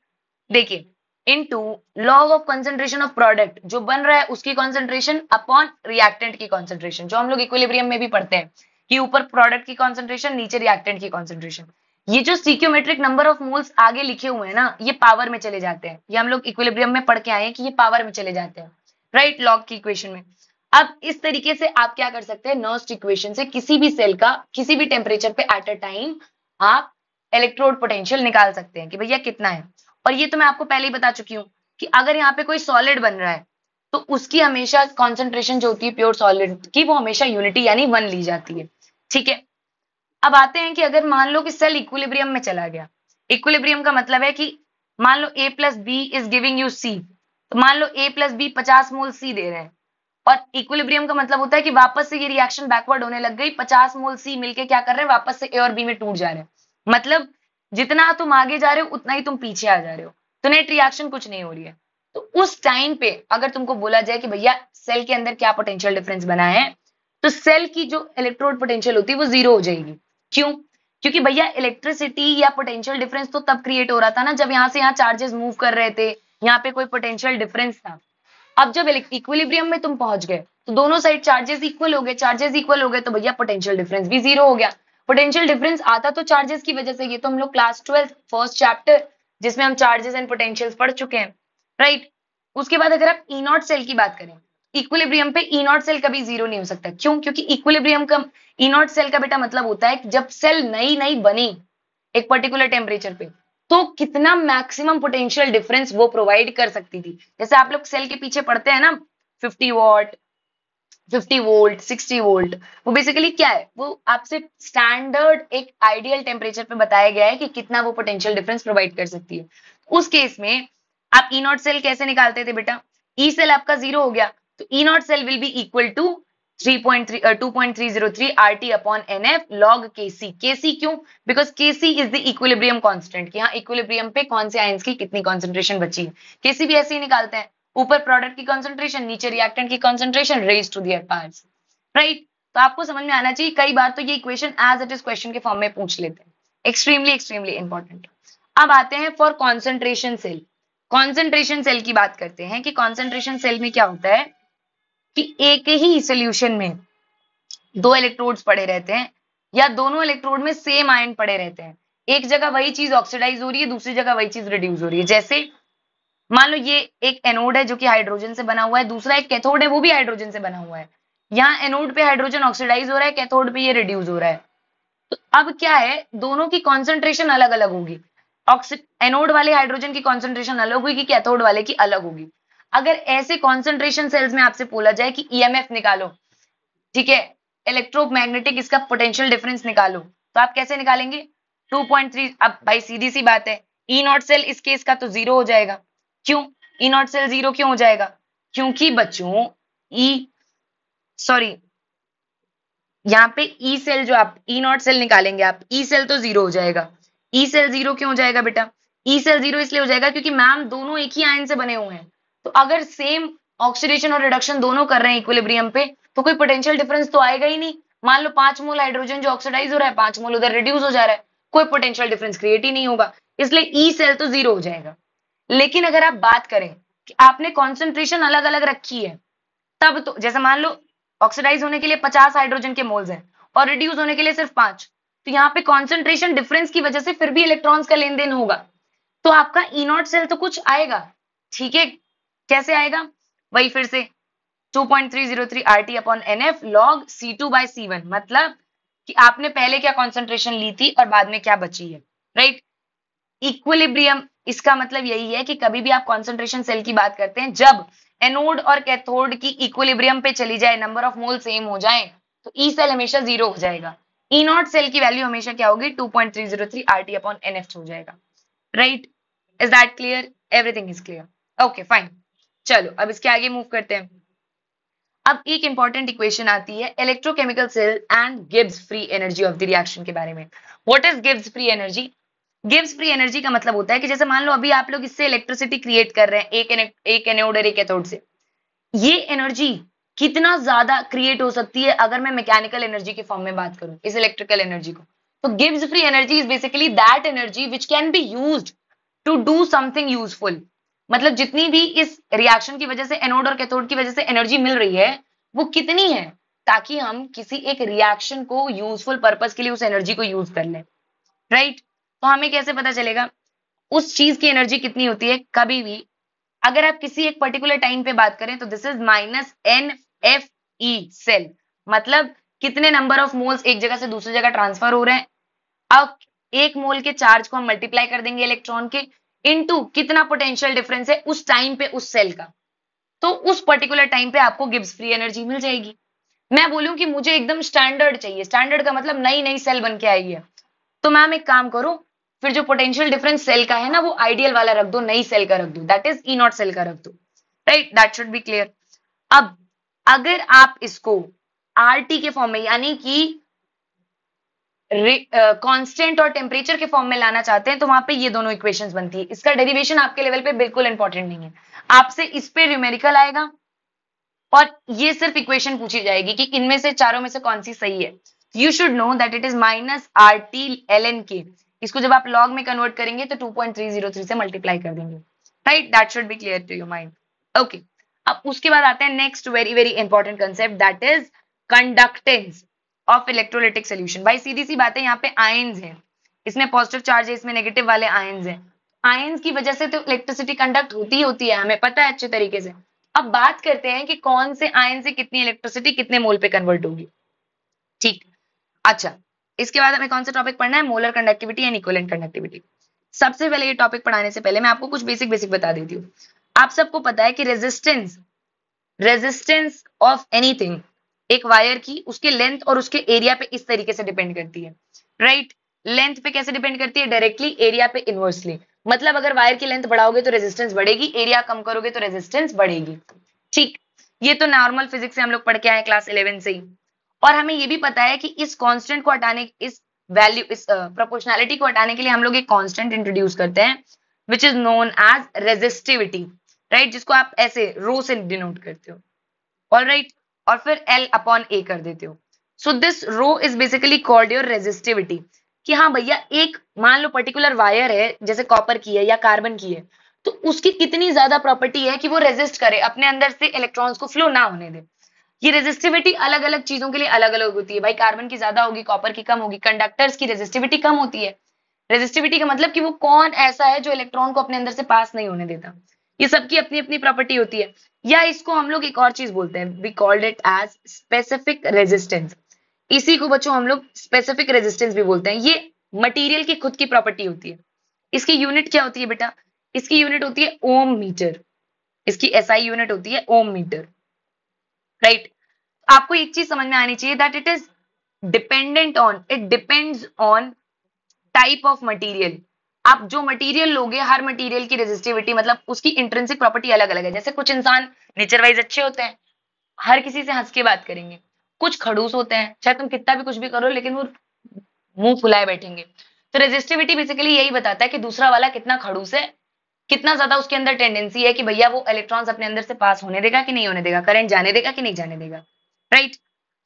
देखिए, into log of concentration of product, जो बन रहा है उसकी कंसंट्रेशन अपॉन रिएक्टेंट की कंसंट्रेशन, जो हम लोग इक्विलिब्रियम में भी पढ़ते हैं कि ऊपर प्रोडक्ट की कंसंट्रेशन नीचे रिएक्टेंट की कंसंट्रेशन। ये जो स्टिक्योमेट्रिक नंबर ऑफ मोल्स आगे लिखे हुए हैं ना, ये पावर में चले जाते हैं, ये हम लोग इक्विलिब्रियम में पढ़ के आए हैं कि ये पावर में चले जाते हैं, राइट, लॉग की इक्वेशन में। अब इस तरीके से आप क्या कर सकते हैं, नर्स्ट इक्वेशन से किसी भी सेल का किसी भी टेम्परेचर पे एट अ टाइम आप इलेक्ट्रोड पोटेंशियल निकाल सकते हैं कि भैया कितना है। और ये तो मैं आपको पहले ही बता चुकी हूँ कि अगर यहाँ पे कोई सॉलिड बन रहा है तो उसकी हमेशा कॉन्सेंट्रेशन जो होती है प्योर सॉलिड की, वो हमेशा यूनिटी यानी 1 ली जाती है, ठीक है। अब आते हैं कि अगर मान लो कि सेल इक्विलिब्रियम में चला गया, इक्विलिब्रियम का मतलब है कि मान लो A plus B is giving you C, तो मान लो A plus B 50 mole C दे रहे हैं, और इक्विलिब्रियम का मतलब होता है कि वापस से ये रिएक्शन बैकवर्ड होने लग गई, 50 मोल C मिलके क्या कर रहे हैं, वापस से A और B में टूट जा रहे हैं, मतलब जितना तुम आगे जा रहे हो उतना ही तुम पीछे आ जा रहे हो, तो नेट रिएक्शन कुछ नहीं हो रही है। तो उस टाइम पे अगर तुमको बोला जाए कि भैया सेल के अंदर क्या पोटेंशियल डिफरेंस बना है, तो सेल की जो इलेक्ट्रोड पोटेंशियल होती है वो 0 हो जाएगी। क्यों? क्योंकि भैया इलेक्ट्रिसिटी या पोटेंशियल डिफरेंस तो तब क्रिएट हो रहा था ना जब यहाँ से यहाँ चार्जेस मूव कर रहे थे, यहाँ पे कोई पोटेंशियल डिफरेंस था। अब जब इक्विलिब्रियम में तुम पहुंच गए तो दोनों साइड चार्जेस इक्वल हो गए, चार्जेस इक्वल हो गए, तो भैया पोटेंशियल डिफरेंस भी 0 हो गया। पोटेंशियल डिफरेंस आता तो चार्जेस की वजह से, ये तो हम लोग क्लास 12 फर्स्ट चैप्टर जिसमें हम चार्जेस एंड पोटेंशियल्स पढ़ चुके हैं, राइट। उसके बाद अगर आप ई नॉट सेल की बात करें, इक्विलिब्रियम पे ई नॉट सेल कभी 0 नहीं हो सकता। क्यों? क्योंकि इक्विलिब्रियम का ई नॉट सेल का बेटा मतलब होता है कि जब सेल नई नई बनी एक पर्टिकुलर टेम्परेचर पे, तो कितना मैक्सिमम पोटेंशियल डिफरेंस वो प्रोवाइड कर सकती थी। जैसे आप लोग सेल के पीछे पढ़ते हैं ना 50 वॉट, 50 वोल्ट, 60 वोल्ट, वो बेसिकली क्या है, वो आपसे स्टैंडर्ड एक आइडियल टेम्परेचर पे बताया गया है कि कितना वो पोटेंशियल डिफरेंस प्रोवाइड कर सकती है। उस केस में आप ई नॉट सेल कैसे निकालते थे बेटा, ई सेल आपका 0 हो गया तो E naught cell will be equal to 2.303 RT upon NF log Kc। Kc क्यों? Because Kc is the equilibrium constant, कि हाँ इक्विलिब्रियम पे कौन से आयंस की कितनी कॉन्सेंट्रेशन बची है। Kc भी ऐसे ही निकालते हैं, ऊपर प्रोडक्ट की कॉन्सेंट्रेशन, नीचे रिएक्टेंट की concentration raise to the powers, right. तो आपको समझ में आना चाहिए, कई बार तो ये equation as it is question के फॉर्म में पूछ लेते हैं। Extremely extremely important. अब आते हैं for concentration cell. Concentration cell की बात करते हैं कि कॉन्सेंट्रेशन सेल में क्या होता है कि एक ही सोल्यूशन में दो इलेक्ट्रोड्स पड़े रहते हैं, या दोनों इलेक्ट्रोड में सेम आयन पड़े रहते हैं। एक जगह वही चीज ऑक्सीडाइज हो रही है, दूसरी जगह वही चीज रिड्यूस हो रही है। जैसे मान लो ये एक एनोड है जो कि हाइड्रोजन से बना हुआ है, दूसरा एक कैथोड है वो भी हाइड्रोजन से बना हुआ है। यहाँ एनोड पे हाइड्रोजन ऑक्सीडाइज हो रहा है, कैथोड पे ये रिड्यूस हो रहा है। तो अब क्या है, दोनों की कॉन्सेंट्रेशन अलग अलग होगी। एनोड वाले हाइड्रोजन की कॉन्सेंट्रेशन अलग होगी, कैथोड वाले की अलग होगी। अगर ऐसे कॉन्सेंट्रेशन सेल्स में आपसे बोला जाए कि ईएमएफ निकालो, ठीक है, इलेक्ट्रोमैग्नेटिक इसका पोटेंशियल डिफरेंस निकालो, तो आप कैसे निकालेंगे? 2.3। अब भाई सीधी सी बात है, ई नॉट सेल इस केस का तो जीरो हो जाएगा। क्यों ई नॉट सेल जीरो क्यों हो जाएगा? क्योंकि बच्चों सॉरी, यहाँ पे ई सेल जो आप ई नॉट सेल निकालेंगे, आप ई सेल तो जीरो हो जाएगा। ई सेल जीरो क्यों हो जाएगा बेटा? ई सेल जीरो इसलिए हो जाएगा क्योंकि मैम दोनों एक ही आयन से बने हुए हैं। तो अगर सेम ऑक्सीडेशन और रिडक्शन दोनों कर रहे हैं इक्विलिब्रियम पे, तो कोई पोटेंशियल डिफरेंस तो आएगा ही नहीं। मान लो 5 मोल हाइड्रोजन जो ऑक्सीडाइज हो रहा है, 5 मोल उधर रिड्यूस हो जा रहा है, कोई पोटेंशियल डिफरेंस क्रिएट ही नहीं होगा, इसलिए ई सेल तो जीरो हो जाएगा। लेकिन अगर आप बात करें कि आपने कॉन्सेंट्रेशन अलग अलग रखी है, तब तो जैसे मान लो ऑक्सीडाइज होने के लिए 50 हाइड्रोजन के मोल्स हैं और रिड्यूस होने के लिए सिर्फ 5, तो यहाँ पे कॉन्सेंट्रेशन डिफरेंस की वजह से फिर भी इलेक्ट्रॉन्स का लेन देन होगा, तो आपका ई नॉट सेल तो कुछ आएगा। ठीक है, कैसे आएगा? वही फिर से 2.303 RT upon NF log C2 by C1, मतलब कि आपने पहले क्या कॉन्सेंट्रेशन ली थी और बाद में क्या बची है, राइट। इक्विलिब्रियम, इसका मतलब यही है कि कभी भी आप कॉन्सेंट्रेशन सेल की बात करते हैं, जब एनोड और कैथोड की इक्विलिब्रियम पे चली जाए, नंबर ऑफ मोल सेम हो जाए, तो ई सेल हमेशा जीरो हो जाएगा। ई नॉट सेल की वैल्यू हमेशा क्या होगी? 2.303 RT अपॉन NF हो जाएगा, right. Is that clear? Everything is clear? Okay fine. चलो अब इसके आगे मूव करते हैं। अब एक इंपॉर्टेंट इक्वेशन आती है electrochemical cell and Gibbs free energy of the reaction के बारे में। What is Gibbs free energy? गिव्स फ्री एनर्जी का मतलब होता है कि जैसे मान लो अभी आप लोग इससे इलेक्ट्रिसिटी क्रिएट कर रहे हैं, एक एनोड और एक कैथोड से, ये एनर्जी कितना ज्यादा क्रिएट हो सकती है अगर मैं मैकेनिकल एनर्जी के फॉर्म में बात करूं इस इलेक्ट्रिकल एनर्जी को। तो गिव्स free energy is basically that energy which can be used to do something useful. मतलब जितनी भी इस रिएक्शन की वजह से, एनोड और कैथोड की वजह से एनर्जी मिल रही है, वो कितनी है, ताकि हम किसी एक रिएक्शन को यूजफुल पर्पस के लिए उस एनर्जी को यूज कर लें, राइट। तो हमें कैसे पता चलेगा उस चीज की एनर्जी कितनी होती है? कभी भी अगर आप किसी एक पर्टिकुलर टाइम पे बात करें तो दिस इज -NFE सेल, मतलब कितने नंबर ऑफ मोल्स एक जगह से दूसरी जगह ट्रांसफर हो रहे हैं। अब एक मोल के चार्ज को हम मल्टीप्लाई कर देंगे इलेक्ट्रॉन के इनटू कितना पोटेंशियल डिफरेंस है उस टाइम पे उस सेल का, तो उस पर्टिकुलर टाइम पे आपको गिब्स फ्री एनर्जी मिल जाएगी। मैं बोलूं कि मुझे एकदम स्टैंडर्ड चाहिए, स्टैंडर्ड का मतलब नई नई सेल बन के आई है, तो मैम एक काम करो, फिर जो पोटेंशियल डिफरेंस सेल का है ना, वो आइडियल वाला रख दो, नई सेल का रख दो, that is E naught cell का रख दो, right. That should be clear. अब अगर आप इसको आरटी के फॉर्म में, यानी कि कांस्टेंट और टेम्परेचर के फॉर्म में लाना चाहते हैं, तो वहां पे ये दोनों इक्वेशंस बनती है। इसका डेरिवेशन आपके लेवल पे बिल्कुल इंपॉर्टेंट नहीं है, आपसे इस पे न्यूमेरिकल आएगा और ये सिर्फ इक्वेशन पूछी जाएगी कि इनमें से चारों में से कौन सी सही है। You should know that it is -RT ln k। इसको जब आप लॉग में कन्वर्ट करेंगे तो 2.303 से मल्टीप्लाई कर देंगे, right. That should be clear to your mind, okay. अब उसके बाद आते हैं next very very important concept, that is conductance of electrolytic solution. भाई सीधी सी बात है, यहाँ पे आयंस हैं, इसमें पॉजिटिव चार्ज है, इसमें नेगेटिव वाले आयंस हैं। आयंस की वजह से तो इलेक्ट्रिसिटी कंडक्ट होती ही होती है, हमें पता है अच्छे तरीके से। अब बात करते हैं कि कौन से आयन से कितनी इलेक्ट्रिसिटी कितने मोल पे कन्वर्ट होगी, ठीक। अच्छा, इसके बाद हमें कौन सा टॉपिक पढ़ना है? Molar conductivity and equivalent conductivity. सबसे पहले ये टॉपिक पढ़ाने से पहले मैं आपको कुछ बेसिक बता देती हूँ। आप सबको पता है कि रेजिस्टेंस ऑफ एनीथिंग, एक वायर की, उसके लेंथ और उसके एरिया पे इस तरीके से डिपेंड करती है, राइट। लेंथ पे कैसे डिपेंड करती है? डायरेक्टली, एरिया पे इनवर्सली। मतलब अगर वायर की लेंथ बढ़ाओगे तो रेजिस्टेंस बढ़ेगी, एरिया कम करोगे तो रेजिस्टेंस बढ़ेगी, ठीक। ये तो नॉर्मल फिजिक्स से हम लोग पढ़ के आए क्लास 11 से ही। और हमें ये भी पता है कि इस कांस्टेंट को हटाने, इस वैल्यू, इस प्रोपोर्शनैलिटी को हटाने के लिए हम लोग एक कांस्टेंट इंट्रोड्यूस करते हैं which is known as resistivity, right, जिसको आप ऐसे रो से डिनोट करते हो, ऑलराइट, और फिर L अपॉन A कर देते हो। So this rho is basically called your resistivity, कि हाँ भैया एक मान लो पर्टिकुलर वायर है, जैसे कॉपर की है या कार्बन की है, तो उसकी कितनी ज्यादा प्रॉपर्टी है कि वो रेजिस्ट करे, अपने अंदर से इलेक्ट्रॉन्स को फ्लो ना होने दे। ये रेजिस्टिविटी अलग अलग चीजों के लिए अलग अलग होती है भाई, कार्बन की ज्यादा होगी, कॉपर की कम होगी, कंडक्टर्स की रेजिस्टिविटी कम होती है। रेजिस्टिविटी का मतलब कि वो कौन ऐसा है जो इलेक्ट्रॉन को अपने अंदर से पास नहीं होने देता। ये सबकी अपनी अपनी प्रॉपर्टी होती है। या इसको हम लोग एक और चीज बोलते हैं, we called it as specific resistance. इसी को बच्चों हम लोग स्पेसिफिक रेजिस्टेंस भी बोलते हैं। ये मटेरियल की खुद की प्रॉपर्टी होती है। इसकी यूनिट क्या होती है बेटा? इसकी यूनिट होती है ओम मीटर। इसकी एसआई यूनिट होती है ओम मीटर, राइट। आपको एक चीज समझ में आनी चाहिए that it is dependent on, it depends on type of material. आप जो मटेरियल लोगे, हर मटेरियल की रेजिस्टिविटी मतलब उसकी इंट्रिंसिक प्रॉपर्टी अलग अलग है। जैसे कुछ इंसान नेचर वाइज अच्छे होते हैं, हर किसी से हंस के बात करेंगे। कुछ खड़ूस होते हैं, चाहे तुम कितना भी कुछ भी करो लेकिन वो मुंह फुलाए बैठेंगे। तो रेजिस्टिविटी बेसिकली यही बताता है कि दूसरा वाला कितना खड़ूस है, कितना ज्यादा उसके अंदर टेंडेंसी है कि भैया वो इलेक्ट्रॉन्स अपने अंदर से पास होने देगा कि नहीं होने देगा, करंट जाने देगा कि नहीं जाने देगा, राइट।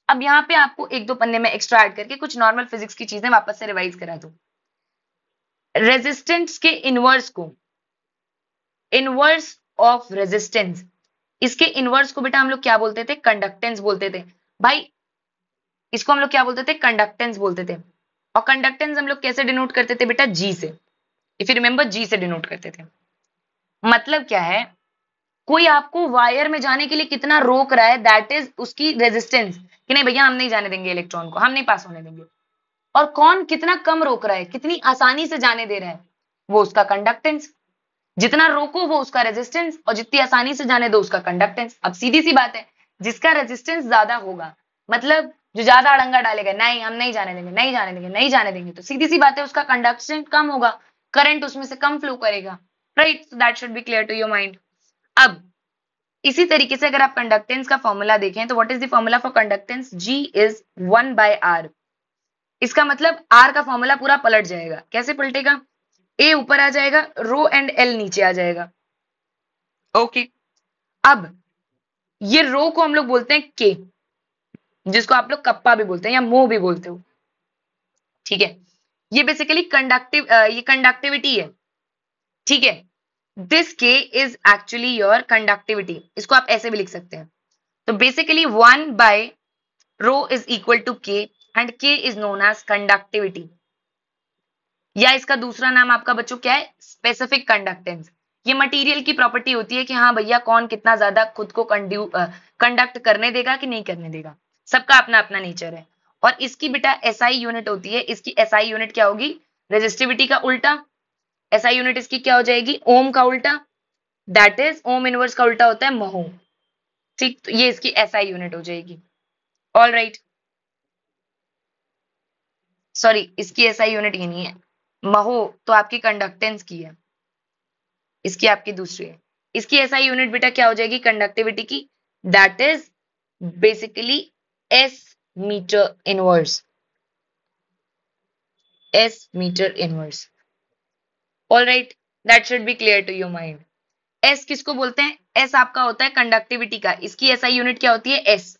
अब यहाँ पे आपको एक दो पन्ने में एक्स्ट्रा ऐड करके कुछ नॉर्मल फिजिक्स की चीजें वापस से रिवाइज करा दूं। रेजिस्टेंस के इनवर्स को, इनवर्स ऑफ रेजिस्टेंस, इसके इनवर्स को बेटा हम लोग क्या बोलते थे? कंडक्टेंस बोलते थे भाई। इसको हम लोग क्या बोलते थे? कंडक्टेंस बोलते थे। और कंडक्टेंस हम लोग कैसे डिनोट करते थे बेटा? जी से। इफ यू रिमेंबर, जी से डिनोट करते थे। मतलब क्या है, कोई आपको वायर में जाने के लिए कितना रोक रहा है, दैट इज उसकी रेजिस्टेंस, कि नहीं भैया हम नहीं जाने देंगे इलेक्ट्रॉन को, हम नहीं पास होने देंगे। और कौन कितना कम रोक रहा है, कितनी आसानी से जाने दे रहा है, वो उसका कंडक्टेंस। जितना रोको वो उसका रेजिस्टेंस, और जितनी आसानी से जाने दो उसका कंडक्टेंस। अब सीधी सी बात है, जिसका रेजिस्टेंस ज्यादा होगा, मतलब जो ज्यादा अड़ंगा डालेगा, नहीं हम नहीं जाने देंगे, नहीं जाने देंगे, नहीं जाने देंगे, तो सीधी सी बात है उसका कंडक्टेंस कम होगा, करंट उसमें से कम फ्लो करेगा, right. So that should be clear to your mind. अब इसी तरीके से अगर आप कंडक्टेंस का फॉर्मूला देखें तो what is the formula for conductance? G is 1/R। इसका मतलब R का फॉर्मूला पूरा पलट जाएगा। कैसे पलटेगा? A ऊपर आ जाएगा, रो एंड L नीचे आ जाएगा। ओके, अब ये रो को हम लोग बोलते हैं K, जिसको आप लोग कप्पा भी बोलते हैं या मो भी बोलते हो, ठीक है। ये बेसिकली ये कंडक्टिविटी है, ठीक है। This K is actually your conductivity. इसको आप ऐसे भी लिख सकते हैं। तो basically 1 by rho is equal to K and K is known as conductivity, या इसका दूसरा नाम आपका बच्चों क्या है? Specific conductance. ये मटेरियल की प्रॉपर्टी होती है कि हाँ भैया कौन कितना ज्यादा खुद को कंडक्ट करने देगा कि नहीं करने देगा। सबका अपना अपना नेचर है। और इसकी बेटा एसआई यूनिट होती है। इसकी एसआई यूनिट क्या होगी? रेजिस्टिविटी का उल्टा। एसआई यूनिट इसकी क्या हो जाएगी? ओम का उल्टा, दैट इज ओम इनवर्स का उल्टा होता है महो, ठीक। तो ये इसकी एसआई यूनिट हो जाएगी, ऑल राइट। सॉरी, इसकी एसआई यूनिट ये नहीं है, महो तो आपकी कंडक्टेंस की है, इसकी आपकी दूसरी है। इसकी एसआई यूनिट बेटा क्या हो जाएगी कंडक्टिविटी की? That is basically S metre inverse, S metre inverse, all right. That should be clear to your mind. S किसको बोलते हैं? एस आपका होता है कंडक्टिविटी का। इसकी एसआई यूनिट क्या होती है? एस,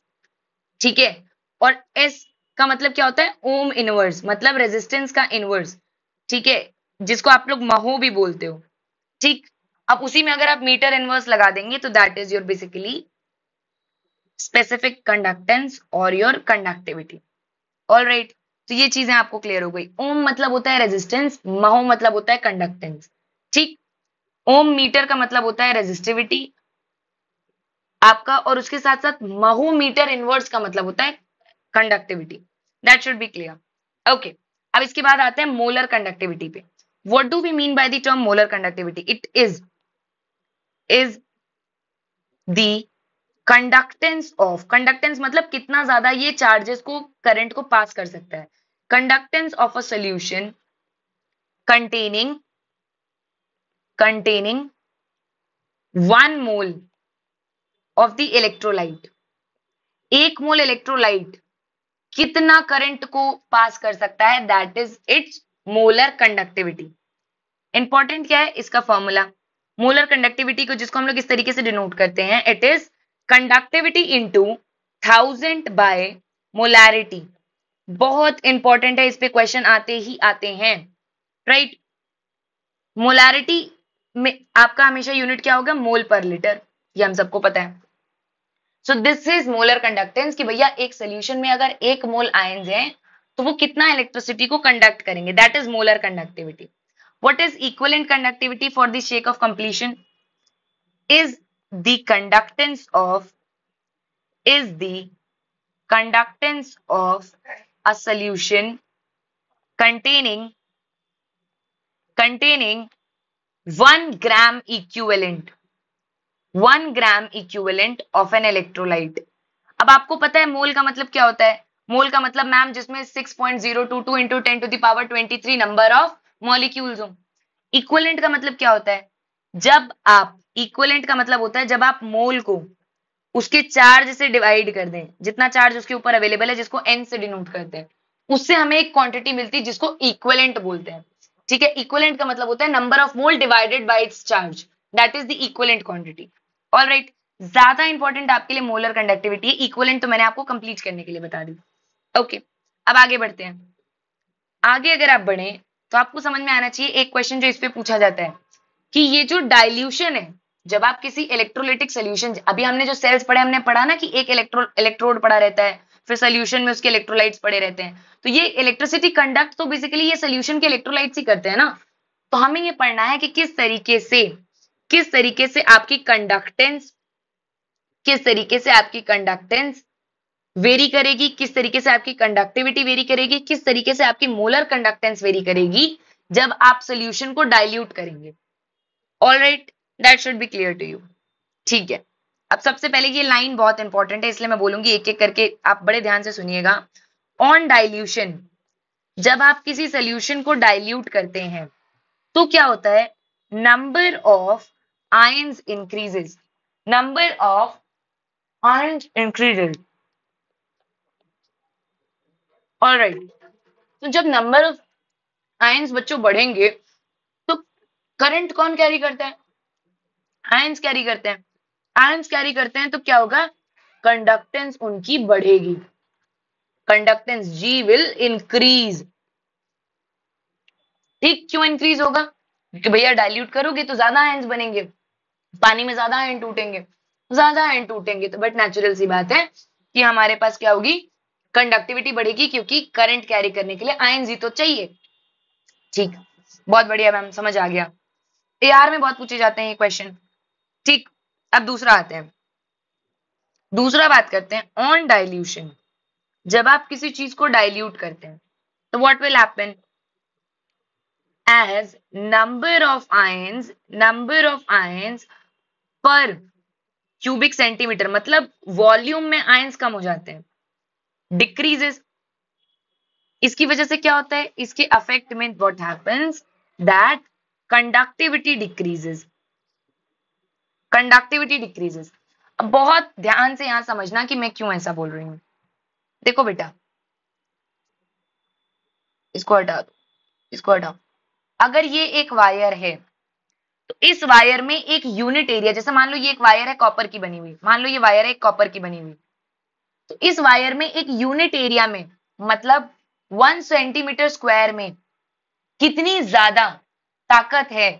ठीक है। और एस का मतलब क्या होता है? ओम इनवर्स, मतलब रेजिस्टेंस का इनवर्स, ठीक है, जिसको आप लोग महो भी बोलते हो, ठीक। अब उसी में अगर आप मीटर इनवर्स लगा देंगे तो that is your basically specific conductance और योर कंडक्टिविटी, ऑल राइट। तो ये चीजें आपको क्लियर हो गई। ओम मतलब होता है रेजिस्टेंस, महो मतलब होता है कंडक्टेंस, ठीक। ओम मीटर का मतलब होता है रेजिस्टिविटी आपका, और उसके साथ साथ महो मीटर इनवर्स का मतलब होता है conductivity. That should be clear, okay. अब इसके बाद आते हैं मोलर कंडक्टिविटी पे। What do we mean by the term molar conductivity? It is the conductance of, conductance मतलब कितना ज्यादा ये चार्जेस को, करंट को पास कर सकता है। Conductance of a solution containing 1 mole of the electrolyte, 1 mole electrolyte कितना करंट को पास कर सकता है, that is it's molar conductivity. Important क्या है इसका फॉर्मूला, मोलर कंडक्टिविटी को जिसको हम लोग इस तरीके से डिनोट करते हैं, it is conductivity into 1000 by molarity. बहुत इंपॉर्टेंट है, इस पे क्वेश्चन आते ही आते हैं, राइट। मोलैरिटी में आपका हमेशा यूनिट क्या होगा, मोल पर लीटर, ये हम सबको पता है। सो दिस इज मोलर कंडक्टेंस कि भैया एक सोल्यूशन में अगर 1 मोल आयंस हैं तो वो कितना इलेक्ट्रिसिटी को कंडक्ट करेंगे, that is molar conductivity. What is equivalent conductivity for the sake of completion, is the conductance of is the conductance of a solution containing 1 gram equivalent 1 gram equivalent of an electrolyte। अब आपको पता है मोल का मतलब क्या होता है, मोल का मतलब मैम जिसमें 6.022 इंटू 10⁻23 नंबर ऑफ मॉलिक्यूल्स हो। इक्विवेलेंट का मतलब क्या होता है, जब आप इक्विवेलेंट का मतलब होता है जब आप मोल को उसके चार्ज से डिवाइड कर दें, जितना चार्ज उसके ऊपर अवेलेबल है जिसको n से डिनोट करते हैं, उससे हमें एक क्वांटिटी मिलती है जिसको इक्विवेलेंट बोलते हैं। ठीक है, इक्विवेलेंट का मतलब होता है number of mole divided by it's charge, that is the equivalent quantity. Alright, ज्यादा इंपॉर्टेंट आपके लिए मोलर कंडक्टिविटी है, इक्विवेलेंट तो मैंने आपको कंप्लीट करने के लिए बता दी। ओके, अब आगे बढ़ते हैं। आगे अगर आप बढ़े तो आपको समझ में आना चाहिए एक क्वेश्चन जो इस पे पूछा जाता है कि ये जो डाइल्यूशन है, जब आप किसी इलेक्ट्रोलाइटिक सोल्यूशन, अभी हमने जो सेल्स पढ़े हमने पढ़ा ना कि एक इलेक्ट्रोड पड़ा रहता है, फिर सोल्यूशन में उसके इलेक्ट्रोलाइट्स पड़े रहते हैं, तो ये इलेक्ट्रिसिटी कंडक्ट तो बेसिकली ये सोल्यूशन के इलेक्ट्रोलाइट्स ही करते हैं ना। तो हमें ये पढ़ना है कि किस तरीके से आपकी कंडक्टेंस वेरी करेगी, किस तरीके से आपकी कंडक्टिविटी वेरी करेगी, किस तरीके से आपकी मोलर कंडक्टेंस वेरी करेगी जब आप सोल्यूशन को डाइल्यूट करेंगे। Alright, that should be clear to you. ठीक है, अब सबसे पहले ये लाइन बहुत इंपॉर्टेंट है इसलिए मैं बोलूंगी एक एक करके, आप बड़े ध्यान से सुनिएगा। ऑन डाइल्यूशन, जब आप किसी सोल्यूशन को डाइल्यूट करते हैं तो क्या होता है, number of ions increases, number of ions increases. Alright, तो जब नंबर ऑफ आयंस बच्चों बढ़ेंगे तो करंट कौन कैरी करता है, आयंस कैरी करते हैं। आयंस कैरी करते हैं तो क्या होगा, कंडक्टेंस उनकी बढ़ेगी, कंडक्टेंस जी विल इंक्रीज। ठीक, क्यों इंक्रीज होगा, क्योंकि भैया डाइल्यूट करोगे तो ज्यादा आयंस बनेंगे, पानी में ज्यादा आयन टूटेंगे, तो बट नेचुरल सी बात है कि हमारे पास क्या होगी, कंडक्टिविटी बढ़ेगी, क्योंकि करंट कैरी करने के लिए आयंस ही तो चाहिए। ठीक, बहुत बढ़िया मैम, समझ आ गया। एआर में बहुत पूछे जाते हैं ये क्वेश्चन। ठीक, अब दूसरा आते हैं, दूसरा बात करते हैं ऑन डाइल्यूशन। जब आप किसी चीज को डाइल्यूट करते हैं तो what will happen, as number of ions per cubic centimetre, मतलब वॉल्यूम में आयंस कम हो जाते हैं, डिक्रीजेस। इसकी वजह से क्या होता है, इसके अफेक्ट में what happens that conductivity decreases. अब बहुत ध्यान से यहां समझना कि मैं क्यों ऐसा बोल रही हूं। देखो बेटा, इसको हटा दो, अगर ये एक वायर है तो इस वायर में एक यूनिट एरिया, जैसे मान लो ये एक वायर है कॉपर की बनी हुई, तो इस वायर में एक यूनिट एरिया में, मतलब 1 सेंटीमीटर स्क्वायर में कितनी ज्यादा ताकत है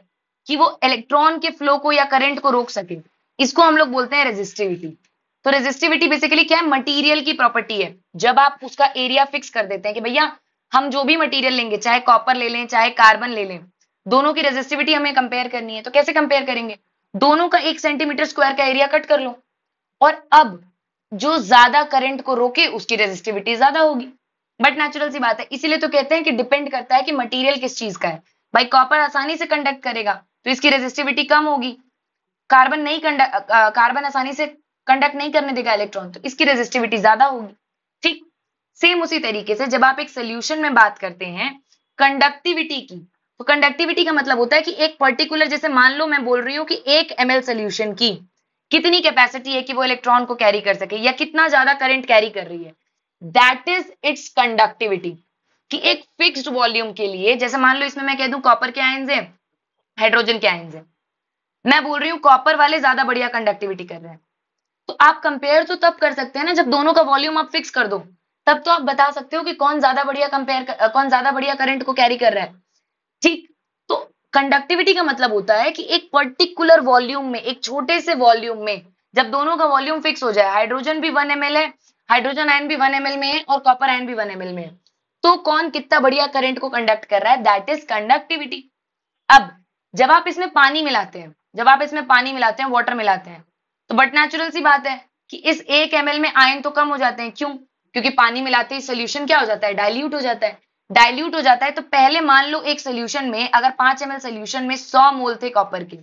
कि वो इलेक्ट्रॉन के फ्लो को या करंट को रोक सके, इसको हम लोग बोलते हैं रेजिस्टिविटी। तो रेजिस्टिविटी बेसिकली क्या है, मटेरियल की प्रॉपर्टी है। जब आप उसका एरिया फिक्स कर देते हैं कि भैया हम जो भी मटेरियल लेंगे, चाहे कॉपर ले लें चाहे कार्बन ले लें, दोनों की रेजिस्टिविटी हमें कंपेयर करनी है, तो कैसे कंपेयर करेंगे, दोनों का 1 सेंटीमीटर स्क्वायर का एरिया कट कर लो, और अब जो ज्यादा करंट को रोके उसकी रेजिस्टिविटी ज्यादा होगी। बट नेचुरल सी बात है, इसीलिए तो कहते हैं कि डिपेंड करता है कि मटेरियल किस चीज का है। भाई कॉपर आसानी से कंडक्ट करेगा तो इसकी रेजिस्टिविटी कम होगी, कार्बन आसानी से कंडक्ट नहीं करने देगा इलेक्ट्रॉन, तो इसकी रेजिस्टिविटी ज्यादा होगी। ठीक, सेम उसी तरीके से जब आप एक सोल्यूशन में बात करते हैं कंडक्टिविटी की, तो कंडक्टिविटी का मतलब होता है कि एक पर्टिकुलर, जैसे मान लो मैं बोल रही हूँ कि 1 ml सोल्यूशन की कितनी कैपेसिटी है कि वो इलेक्ट्रॉन को कैरी कर सके या कितना ज्यादा करंट कैरी कर रही है, दैट इज इट्स कंडक्टिविटी। कि एक फिक्स्ड वॉल्यूम के लिए, जैसे मान लो इसमें मैं कह दूं कॉपर के आयंस है, हाइड्रोजन के आयंस है, मैं बोल रही हूँ कॉपर वाले ज्यादा बढ़िया कंडक्टिविटी कर रहे हैं, तो आप कंपेयर तो तब कर सकते हैं ना जब दोनों का वॉल्यूम आप फिक्स कर दो, तब तो आप बता सकते हो कि कौन ज्यादा बढ़िया करंट को कैरी कर रहा है। ठीक, तो कंडक्टिविटी का मतलब होता है कि एक पर्टिकुलर वॉल्यूम में, एक छोटे से वॉल्यूम में, जब दोनों का वॉल्यूम फिक्स हो जाए, हाइड्रोजन भी 1 ml है, हाइड्रोजन आयन भी 1 ml में है और कॉपर आयन भी 1 ml में है, तो कौन कितना बढ़िया करंट को कंडक्ट कर रहा है, दैट इज कंडक्टिविटी। अब जब आप इसमें पानी मिलाते हैं, वाटर मिलाते हैं, तो बट नेचुरल सी बात है कि इस 1 ml में आयन तो कम हो जाते हैं। क्यों? क्योंकि पानी मिलाते ही सोल्यूशन क्या हो जाता है, डाइल्यूट हो जाता है। डाइल्यूट हो जाता है तो पहले मान लो एक सोल्यूशन में अगर 5 ml सोल्यूशन में 100 मोल थे कॉपर के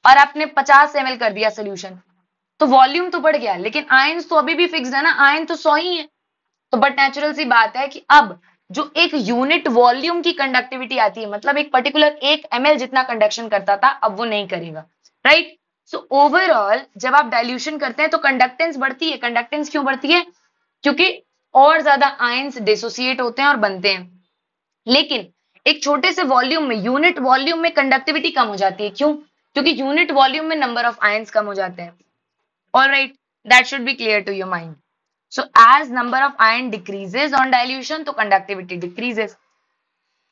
और आपने 50 ml कर दिया सोल्यूशन, तो वॉल्यूम तो बढ़ गया लेकिन आयन तो अभी भी फिक्स है ना, आयन तो 100 ही है। तो बट नेचुरल सी बात है कि अब जो एक यूनिट वॉल्यूम की कंडक्टिविटी आती है, मतलब एक पर्टिकुलर 1 ml जितना कंडक्शन करता था, अब वो नहीं करेगा, राइट। सो ओवरऑल जब आप डाइल्यूशन करते हैं तो कंडक्टेंस बढ़ती है। कंडक्टेंस क्यों बढ़ती है? क्योंकि और ज्यादा आयंस डिसोसिएट होते हैं और बनते हैं। लेकिन एक छोटे से वॉल्यूम में, यूनिट वॉल्यूम में कंडक्टिविटी कम हो जाती है। क्यों? क्योंकि यूनिट वॉल्यूम में नंबर ऑफ आयंस कम हो जाते हैं। Alright, that should be clear to your mind. So as number of ion decreases on dilution, तो conductivity decreases.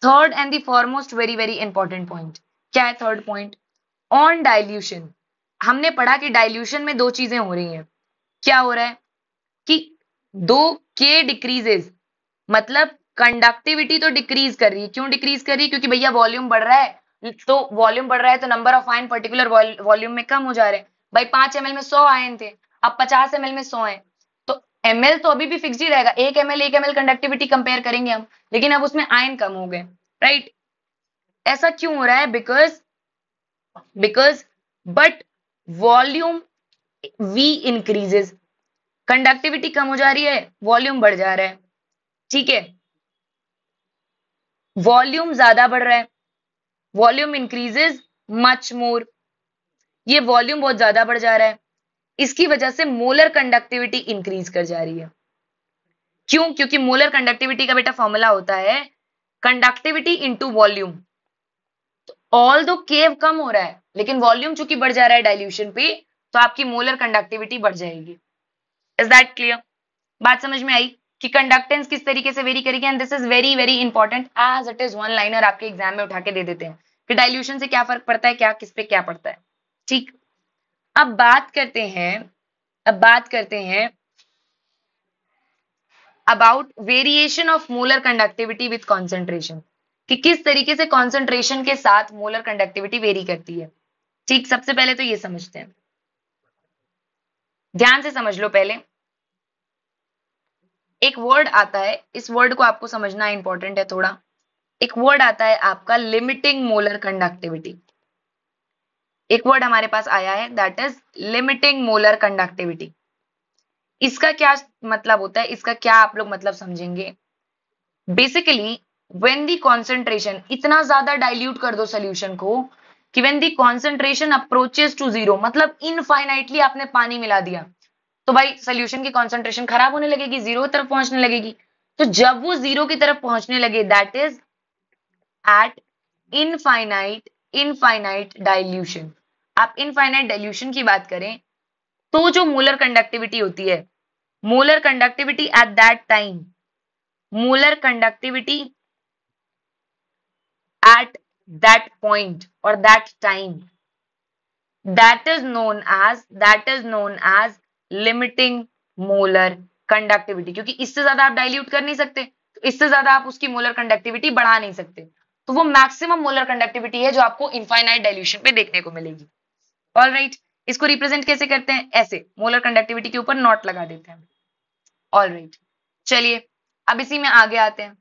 Third and the foremost very important point, क्या है थर्ड पॉइंट? On dilution, हमने पढ़ा कि डाइल्यूशन में दो चीजें हो रही हैं। क्या हो रहा है कि दो K डिक्रीजेस, मतलब कंडक्टिविटी तो डिक्रीज कर रही है। क्यों डिक्रीज कर रही है? क्योंकि भैया वॉल्यूम बढ़ रहा है, तो वॉल्यूम बढ़ रहा है तो number of ion particular volume में कम हो जा रहे हैं। भाई 5 ml में 100 आयन थे, अब 50 ml में 100 है, तो ml तो अभी भी फिक्स ही रहेगा। 1 ml कंडक्टिविटी कंपेयर करेंगे हम, लेकिन अब उसमें आयन कम हो गए, राइट। ऐसा क्यों हो रहा है? Because but volume V increases, conductivity कम हो जा रही है, वॉल्यूम बढ़ जा रहा है, ठीक है। वॉल्यूम ज्यादा बढ़ रहा है, वॉल्यूम इंक्रीजेस मच मोर, ये वॉल्यूम बहुत ज्यादा बढ़ जा रहा है, इसकी वजह से मोलर कंडक्टिविटी इंक्रीज कर जा रही है। क्यों? क्योंकि मोलर कंडक्टिविटी का बेटा फॉर्मूला होता है कंडक्टिविटी इनटू वॉल्यूम। ऑल दो केव कम हो रहा है लेकिन वॉल्यूम चूंकि बढ़ जा रहा है डाइल्यूशन पे, तो आपकी मोलर कंडक्टिविटी बढ़ जाएगी। Is that clear? बात समझ में आई कि कंडक्टेंस किस तरीके से वेरी करेगी? And this is very important, as it is one liner आपके एग्जाम में उठा के दे देते हैं कि डाइल्यूशन से क्या फर्क पड़ता है, क्या किस पे क्या पड़ता है। ठीक, अब बात करते हैं about variation of molar conductivity with concentration, कि किस तरीके से कॉन्सेंट्रेशन के साथ मोलर कंडक्टिविटी वेरी करती है। ठीक, सबसे पहले तो ये समझते हैं, ध्यान से समझ लो। पहले एक वर्ड आता है, इस वर्ड को आपको समझना इंपॉर्टेंट है थोड़ा। एक वर्ड आता है आपका लिमिटिंग मोलर कंडक्टिविटी। एक वर्ड हमारे पास आया है that is limiting molar conductivity. इसका क्या मतलब होता है, इसका क्या आप लोग मतलब समझेंगे? बेसिकली व्हेन दी कॉन्सेंट्रेशन, इतना ज्यादा डाइल्यूट कर दो सोल्यूशन को कि when the concentration approaches to zero, मतलब इनफाइनाइटली आपने पानी मिला दिया, तो भाई सोल्यूशन की कॉन्सेंट्रेशन खराब होने लगेगी, जीरो की तरफ पहुंचने लगेगी। तो जब वो जीरो की तरफ पहुंचने लगे, that is eight infinite dilution. आप इनफाइनाइट डाइल्यूशन की बात करें तो जो मोलर कंडक्टिविटी होती है, molar conductivity at that time, molar conductivity at that point or that time, that is known as limiting molar conductivity। क्योंकि इससे ज्यादा आप डाइल्यूट कर नहीं सकते, तो इससे ज्यादा आप उसकी मोलर कंडक्टिविटी बढ़ा नहीं सकते, तो वो मैक्सिमम मोलर कंडक्टिविटी है जो आपको इनफाइनाइट डाइल्यूशन पे देखने को मिलेगी। ऑलराइट, इसको रिप्रेजेंट कैसे करते हैं? ऐसे मोलर कंडक्टिविटी के ऊपर नॉट लगा देते हैं। ऑलराइट, चलिए अब इसी में आगे आते हैं।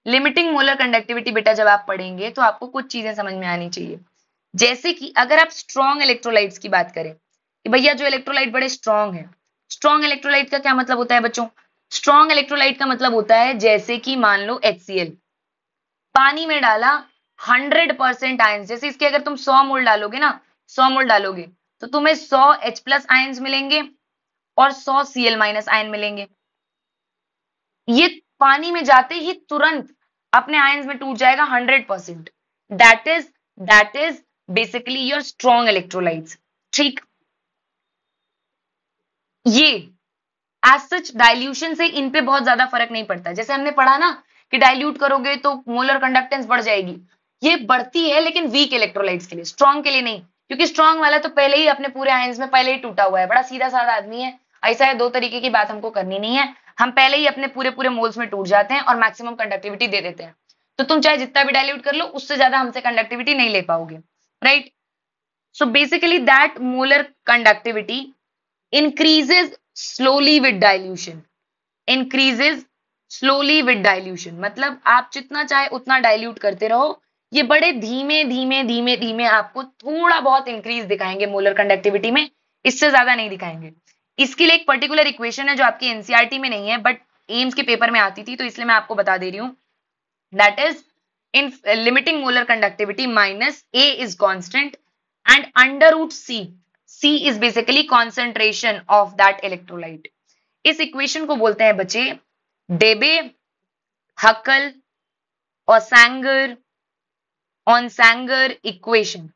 लिमिटिंग मोलर कंडक्टिविटी बेटा जब आप पढ़ेंगे तो आपको कुछ चीजें समझ में आनी चाहिए। जैसे कि अगर आप स्ट्रॉन्ग इलेक्ट्रोलाइट्स की बात करें कि भैया जो इलेक्ट्रोलाइट बड़े स्ट्रॉन्ग है, स्ट्रॉन्ग इलेक्ट्रोलाइट का क्या मतलब होता है बच्चों? स्ट्रॉन्ग इलेक्ट्रोलाइट का मतलब होता है जैसे कि मान लो HCl, पानी में डाला 100% आयंस, जैसे इसके अगर तुम 100 मोल डालोगे ना, 100 मोल डालोगे तो तुम्हें 100 H+ आयंस मिलेंगे और 100 Cl- आयन मिलेंगे। ये पानी में जाते ही तुरंत अपने आयंस में टूट जाएगा 100%। That is basically your strong electrolytes. ठीक, ये एज सच डाइल्यूशन से इन पे बहुत ज्यादा फर्क नहीं पड़ता। जैसे हमने पढ़ा ना कि डाइल्यूट करोगे तो मोलर कंडक्टेंस बढ़ जाएगी, ये बढ़ती है लेकिन वीक इलेक्ट्रोलाइट्स के लिए, स्ट्रॉन्ग के लिए नहीं। क्योंकि स्ट्रॉन्ग वाला तो पहले ही अपने पूरे आयंस में पहले ही टूटा हुआ है, बड़ा सीधा साधा आदमी है। ऐसा है, दो तरीके की बात हमको करनी नहीं है, हम पहले ही अपने पूरे पूरे मोल्स में टूट जाते हैं और मैक्सिमम कंडक्टिविटी दे देते हैं। तो तुम चाहे जितना भी डाइल्यूट कर लो, उससे ज्यादा हमसे कंडक्टिविटी नहीं ले पाओगे, right. So basically that molar conductivity increases slowly with dilution, increases slowly with dilution। मतलब आप जितना चाहे उतना डाइल्यूट करते रहो, ये बड़े धीमे धीमे धीमे धीमे आपको थोड़ा बहुत इंक्रीज दिखाएंगे मोलर कंडक्टिविटी में, इससे ज्यादा नहीं दिखाएंगे। इसके लिए एक पर्टिकुलर इक्वेशन है जो आपकी एनसीईआरटी में नहीं है बट एम्स के पेपर में आती थी, तो इसलिए मैं आपको बता दे रही हूं। That is in limiting molar conductivity minus A is constant and under root C is basically concentration of that electrolyte। इस इक्वेशन को बोलते हैं बच्चे डेबे हकल और सैंगर इक्वेशन।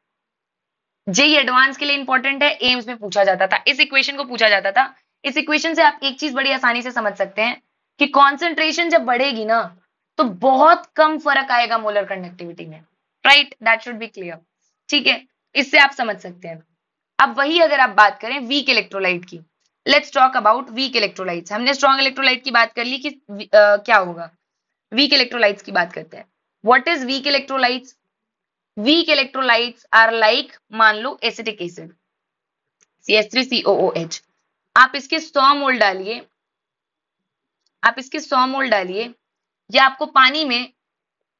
जेई एडवांस के लिए इंपॉर्टेंट है, एम्स में पूछा जाता था, इस इक्वेशन को पूछा जाता था। इस इक्वेशन से आप एक चीज बड़ी आसानी से समझ सकते हैं कि कॉन्सेंट्रेशन जब बढ़ेगी ना तो बहुत कम फर्क आएगा मोलर कंडक्टिविटी में, right, that should be clear. ठीक है, इससे आप समझ सकते हैं। अब वही अगर आप बात करें वीक इलेक्ट्रोलाइट की, let's talk about weak electrolytes. हमने स्ट्रॉन्ग इलेक्ट्रोलाइट की बात कर ली कि क्या होगा, वीक इलेक्ट्रोलाइट्स की बात करते हैं। What is weak electrolytes? Weak electrolytes are like, मान लो एसिटिक एसिड CH3COOH, आप इसके 100 मोल डालिए, आप इसके 100 मोल डालिए, या आपको पानी में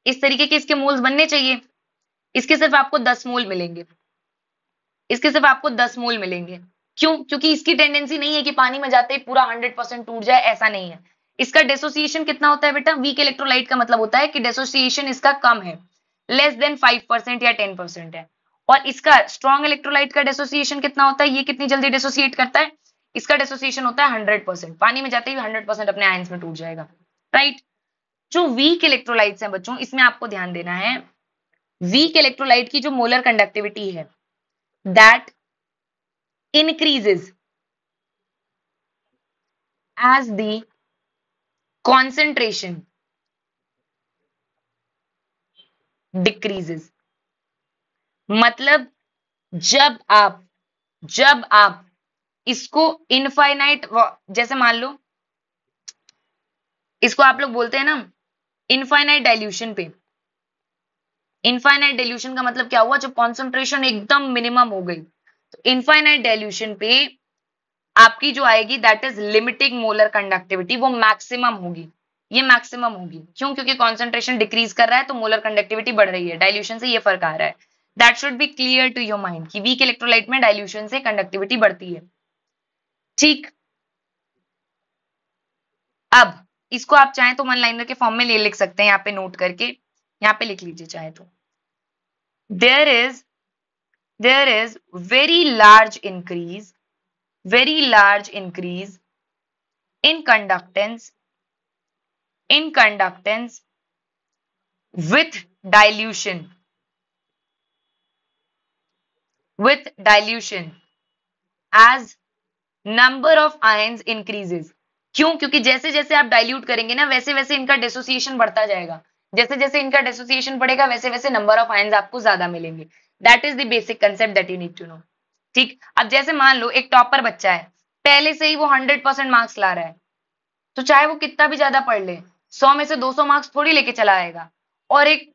इस तरीके के इसके मोल्स बनने चाहिए, इसके सिर्फ आपको 10 मोल मिलेंगे, इसके सिर्फ आपको 10 मोल मिलेंगे। क्यों? क्योंकि इसकी टेंडेंसी नहीं है कि पानी में जाते ही पूरा 100% टूट जाए, ऐसा नहीं है। इसका डिसोसिएशन कितना होता है बेटा? वीक इलेक्ट्रोलाइट का मतलब होता है कि डिसोसिएशन इसका कम है, लेस देन 5% या 10% है। और इसका स्ट्रॉन्ग इलेक्ट्रोलाइट का डिसोसिएशन कितना होता है? ये कितनी जल्दी डिसोसिएट करता है? इसका डिसोसिएशन होता है 100%, पानी में जाते ही 100% अपने आयंस में टूट जाएगा, राइट। जो वीक इलेक्ट्रोलाइट्स हैं बच्चों, इसमें आपको ध्यान देना है, वीक इलेक्ट्रोलाइट की जो मोलर कंडक्टिविटी है that increases as the concentration decreases। मतलब जब आप इसको इनफाइनाइट, जैसे मान लो इसको आप लोग बोलते हैं ना इनफाइनाइट डाइल्यूशन पे, इनफाइनाइट डाइल्यूशन का मतलब क्या हुआ? जब कॉन्सेंट्रेशन एकदम मिनिमम हो गई, तो इनफाइनाइट डाइल्यूशन पे आपकी जो आएगी that is limiting molar conductivity, वो मैक्सिमम होगी, ये मैक्सिमम होगी। क्यों? क्योंकि कॉन्सेंट्रेशन डिक्रीज कर रहा है तो मोलर कंडक्टिविटी बढ़ रही है, डाइल्यूशन से ये फर्क आ रहा है। That should be clear to your mind कि वीक इलेक्ट्रोलाइट में डाइल्यूशन से कंडक्टिविटी बढ़ती है। ठीक, अब इसको आप चाहें तो वन लाइनर के फॉर्म में ले लिख सकते हैं, यहाँ पे नोट करके यहाँ पे लिख लीजिए चाहे तो। There is very large increase in conductance with dilution as number of ions increases। क्यों? क्योंकि जैसे जैसे आप डाइल्यूट करेंगे ना वैसे वैसे इनका डिसोसिएशन बढ़ता जाएगा, जैसे जैसे इनका डिसोसिएशन बढ़ेगा वैसे वैसे नंबर ऑफ आयंस आपको ज्यादा मिलेंगे। That is the basic concept that you need to know. ठीक, अब जैसे मान लो एक टॉपर बच्चा है, पहले से ही वो 100% मार्क्स ला रहा है, तो चाहे वो कितना भी ज्यादा पढ़ ले, 100 में से 200 मार्क्स थोड़ी लेके चला आएगा। और एक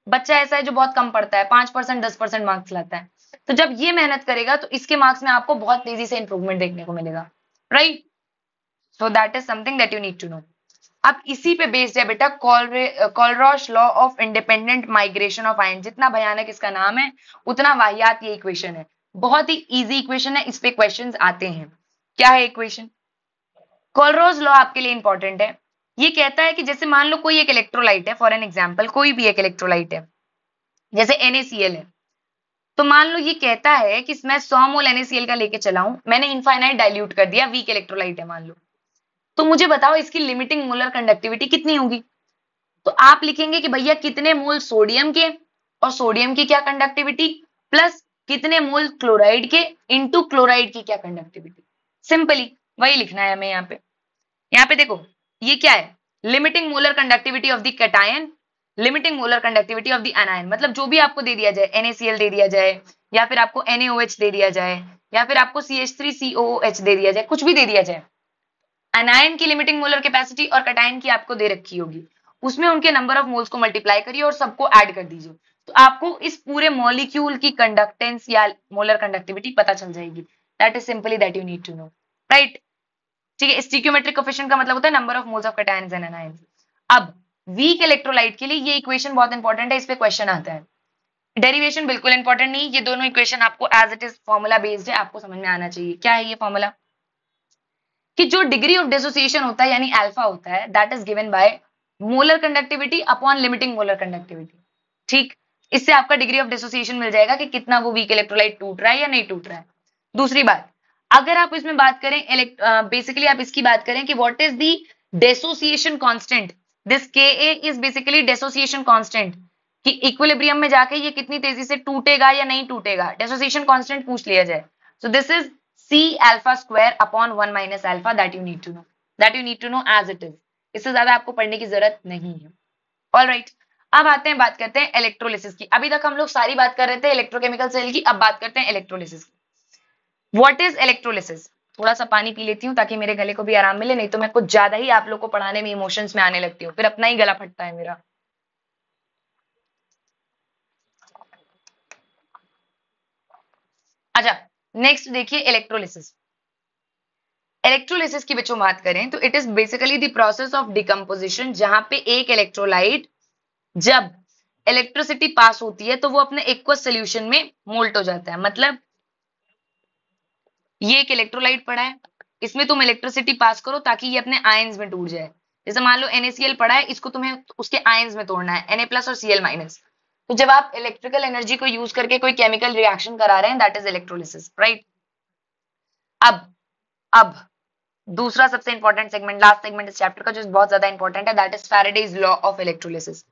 बच्चा ऐसा है जो बहुत कम पढ़ता है, 5% 10% मार्क्स लाता है, तो जब ये मेहनत करेगा तो इसके मार्क्स में आपको बहुत तेजी से इंप्रूवमेंट देखने को मिलेगा, right. So that is something that you need to know. अब इसी पे बेस्ड है बेटा Kohlrausch law of independent migration of ion. जितना भयानक इसका नाम है उतना वाहियात ये इक्वेशन है, बहुत ही इजी इक्वेशन है, इस पे क्वेश्चंस आते हैं। क्या है इक्वेशन? कोलरॉश लॉ आपके लिए इंपॉर्टेंट है। ये कहता है कि जैसे मान लो कोई एक इलेक्ट्रोलाइट है, फॉर एन एग्जांपल कोई भी एक इलेक्ट्रोलाइट है, जैसे NaCl है, तो मान लो ये कहता है कि मैं 100 मोल NaCl का लेके चला हूं, मैंने इनफाइनाइट डाइल्यूट कर दिया, वीक इलेक्ट्रोलाइट है मान लो, तो मुझे बताओ इसकी लिमिटिंग मोलर कंडक्टिविटी कितनी होगी। तो आप लिखेंगे कि भैया कितने मोल सोडियम के, और सोडियम की क्या कंडक्टिविटी, प्लस कितने मोल क्लोराइड के इनटू क्लोराइड की क्या कंडक्टिविटी। सिंपली वही लिखना है हमें यहाँ पे देखो ये क्या है, limiting molar conductivity of the cation, limiting molar conductivity of the anion. मतलब जो भी आपको दे दिया जाए, NaCl दे दिया जाए, या फिर आपको NaOH दे दिया जाए, या फिर आपको CH3COOH दे दिया जाए, कुछ भी दे दिया जाए, एनायन की लिमिटिंग मोलर कैपेसिटी और कैटायन की आपको दे रखी होगी, उसमें उनके नंबर ऑफ मोल्स को मल्टीप्लाई करिए और सबको ऐड कर दीजिए, तो आपको इस पूरे मॉलिक्यूल की कंडक्टेंस या मोलर कंडक्टिविटी पता चल जाएगी। That is simply that you need to know, right. ठीक है, स्टिक्योमेट्रिक कोफिशिएंट का मतलब होता है number of moles of cations and anions. अब वीक इलेक्ट्रोलाइट के लिए ये इक्वेशन बहुत इंपॉर्टेंट है, इस पे क्वेश्चन आता है। डेरिवेशन बिल्कुल इंपॉर्टेंट नहीं, ये दोनों इक्वेशन आपको as it is formula based है, आपको समझ में आना चाहिए। क्या है ये फॉर्मूला, कि जो डिग्री ऑफ डिसोसिएशन होता है यानी अल्फा होता है, that is given by molar conductivity upon limiting molar conductivity. ठीक, इससे आपका डिग्री ऑफ डिसोसिएशन मिल जाएगा कि कितना वो वीक इलेक्ट्रोलाइट टूट रहा है या नहीं टूट रहा है। दूसरी बात, अगर आप इसमें बात करें बेसिकली आप इसकी बात करें कि what is the dissociation constant, this Ka is basically dissociation constant, कि इक्विलिब्रियम में जाके ये कितनी तेजी से टूटेगा या नहीं टूटेगा, डिसोसिएशन कांस्टेंट पूछ लिया जाए। सो this is C alpha square upon 1 minus alpha that you need to know, as it is। इससे ज्यादा आपको पढ़ने की जरूरत नहीं है। ऑल राइट, अब आते हैं, बात करते हैं इलेक्ट्रोलिसिस की। अभी तक हम लोग सारी बात कर रहे थे इलेक्ट्रोकेमिकल सेल की, अब बात करते हैं इलेक्ट्रोलिसिस की। व्हाट इज इलेक्ट्रोलिसिस, थोड़ा सा पानी पी लेती हूँ ताकि मेरे गले को भी आराम मिले, नहीं तो मैं कुछ ज्यादा ही आप लोग को पढ़ाने में इमोशंस में आने लगती हूँ, फिर अपना ही गला फटता है मेरा। अच्छा, नेक्स्ट देखिए इलेक्ट्रोलिसिस। इलेक्ट्रोलिसिस की बच्चों बात करें तो it is basically the process of decomposition, जहां पे एक इलेक्ट्रोलाइट जब इलेक्ट्रिसिटी पास होती है तो वो अपने एक्वस सोल्यूशन में मोल्ट हो जाता है। मतलब ये एक इलेक्ट्रोलाइट पड़ा है, इसमें तुम इलेक्ट्रिसिटी पास करो ताकि ये अपने आयंस में टूट जाए। जैसे मान लो NaCl पड़ा है, इसको तुम्हें उसके आयंस में तोड़ना है, Na प्लस और Cl माइनस। तो जब आप इलेक्ट्रिकल एनर्जी को यूज करके कोई केमिकल रिएक्शन करा रहे हैं, दैट इज इलेक्ट्रोलिसिस, राइट। अब दूसरा सबसे इंपॉर्टेंट सेगमेंट, लास्ट सेगमेंट इस चैप्टर का जो बहुत ज्यादा इंपॉर्टेंट है, that is Faraday's law of electrolysis.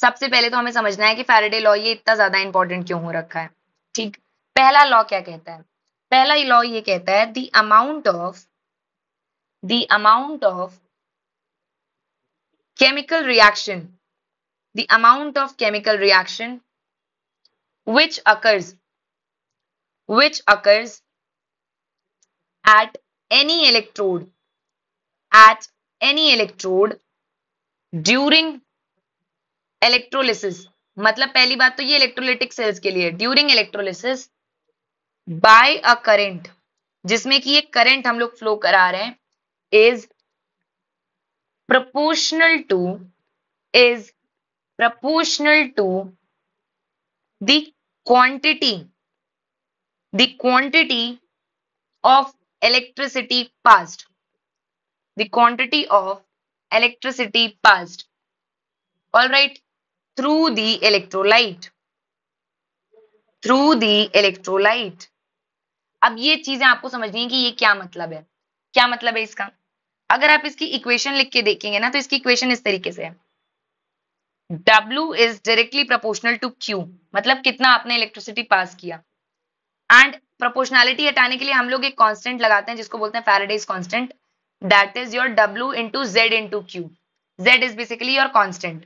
सबसे पहले तो हमें समझना है कि फैराडे लॉ ये इतना ज्यादा इंपॉर्टेंट क्यों हो रखा है। ठीक, पहला लॉ क्या कहता है, पहला लॉ ये कहता है the amount of chemical reaction, the amount of chemical reaction which occurs at any electrode during electrolysis। मतलब पहली बात तो ये इलेक्ट्रोलिटिक सेल्स के लिए, during electrolysis by a current, जिसमें कि एक करंट हम लोग फ्लो करा रहे हैं, is proportional to the quantity of electricity passed, all right, through the electrolyte। अब ये चीजें आपको समझनी है कि ये क्या मतलब है, इसका। अगर आप इसकी इक्वेशन लिख के देखेंगे ना, तो इसकी इक्वेशन इस तरीके से है, W is directly proportional to Q, मतलब कितना आपने इलेक्ट्रिसिटी पास किया। एंड प्रोपोर्शनैलिटी हटाने के लिए हम लोग एक कांस्टेंट लगाते हैं जिसको बोलते हैं Faraday's constant, that is your W into Z into Q। Z is basically your constant,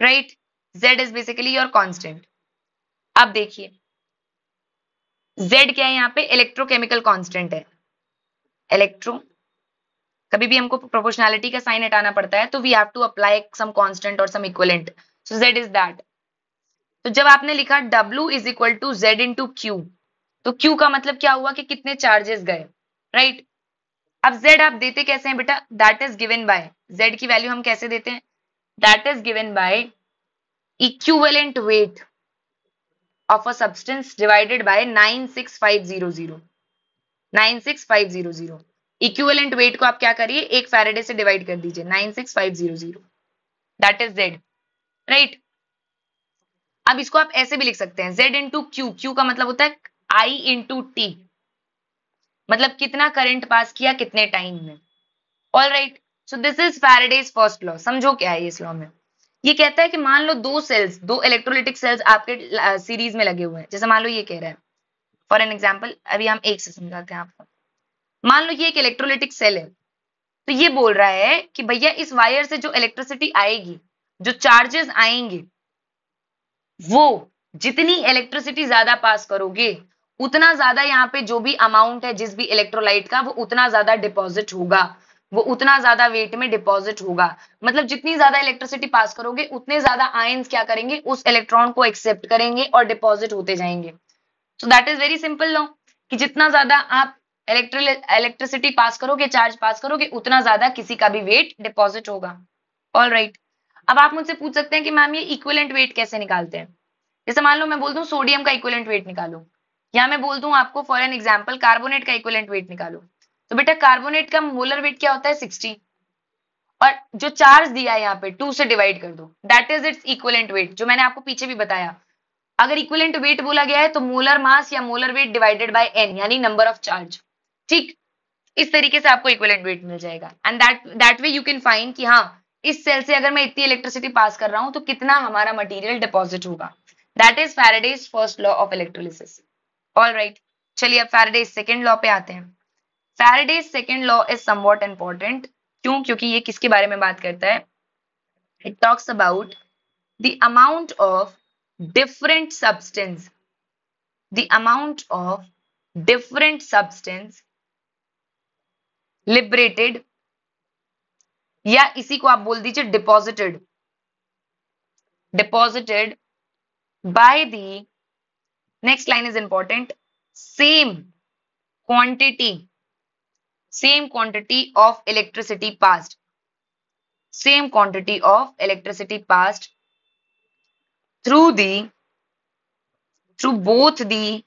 right? Z is basically your constant। अब देखिए Z क्या है, यहाँ पे इलेक्ट्रोकेमिकल कांस्टेंट है। कभी भी हमको प्रोपोर्शनैलिटी का साइन हटाना पड़ता है तो we have to apply some constant और some equivalent, so Z is that. तो जब आपने लिखा W is equal to Z into Q, तो Q का मतलब क्या हुआ कि कितने चार्जेस गए, राइट। अब Z आप देते कैसे हैं बेटा, that is given by, Z की वैल्यू हम कैसे देते हैं, that is given by equivalent weight of a substance divided by 96500। Equivalent weight को आप क्या करिए, एक फैराडे से डिवाइड कर दीजिए, 96500, दैट इज Z, राइट। अब इसको आप ऐसे भी लिख सकते हैं Z इंटू क्यू, क्यू का मतलब होता है I इंटू टी, मतलब कितना करंट पास किया कितने टाइम में। All right, so this is Faraday's first law. समझो क्या है इस लॉ में। ये कहता है कि मान लो दो सेल्स, दो इलेक्ट्रोलिटिक सेल्स आपके सीरीज में लगे हुए हैं। जैसे मान लो ये कह रहा है, फॉर एन एग्जाम्पल, अभी हम एक से समझाते हैं आपको। मान लो ये एक इलेक्ट्रोलिटिक सेल है, तो ये बोल रहा है कि भैया इस वायर से जो इलेक्ट्रिसिटी आएगी, जो चार्जेस आएंगे, वो जितनी इलेक्ट्रिसिटी ज्यादा पास करोगे उतना ज्यादा यहाँ पे जो भी अमाउंट है जिस भी इलेक्ट्रोलाइट का, वो उतना ज्यादा डिपॉजिट होगा, वो उतना ज्यादा वेट में डिपॉजिट होगा। मतलब जितनी ज्यादा इलेक्ट्रिसिटी पास करोगे उतने ज्यादा आयंस क्या करेंगे, उस इलेक्ट्रॉन को एक्सेप्ट करेंगे और डिपॉजिट होते जाएंगे। सो that is very simple law कि जितना ज्यादा आप इलेक्ट्रिसिटी पास करोगे, चार्ज पास करोगे, उतना ज्यादा किसी का भी वेट डिपॉजिट होगा। ऑल राइट, अब आप मुझसे पूछ सकते हैं कि मैम ये इक्विवेलेंट वेट कैसे निकालते हैं। जैसे मान लो मैं बोल दूं सोडियम का इक्विवेलेंट वेट निकालो, या मैं बोल दूं आपको फॉर एन एग्जांपल कार्बोनेट का इक्विवेलेंट वेट निकालो, तो बेटा कार्बोनेट का मोलर वेट क्या होता है 60, और जो चार्ज दिया है यहाँ पे 2 से डिवाइड कर दो, that is it's equivalent wait, जो मैंने आपको पीछे भी बताया। अगर इक्विवेलेंट वेट बोला गया है तो मोलर मास या molar weight divided bye n, यानी नंबर ऑफ चार्ज। ठीक, इस तरीके से आपको इक्विवेलेंट वेट मिल जाएगा, and that way you can find कि हाँ इस सेल से अगर मैं इतनी इलेक्ट्रिसिटी पास कर रहा हूं तो कितना हमारा मटेरियल डिपॉजिट होगा। That is Faraday's first law of electrolysis. All right, चलिए अब फैराडेज सेकंड लॉ पे आते हैं। Faraday's second law is somewhat important, क्यों? क्योंकि ये किसके बारे में बात करता है? It talks about the amount of different substance, the amount of different substance liberated, या इसी को आप बोल दीजिए deposited, deposited by the, next line is important, same quantity, same quantity of electricity passed, same quantity of electricity passed through both the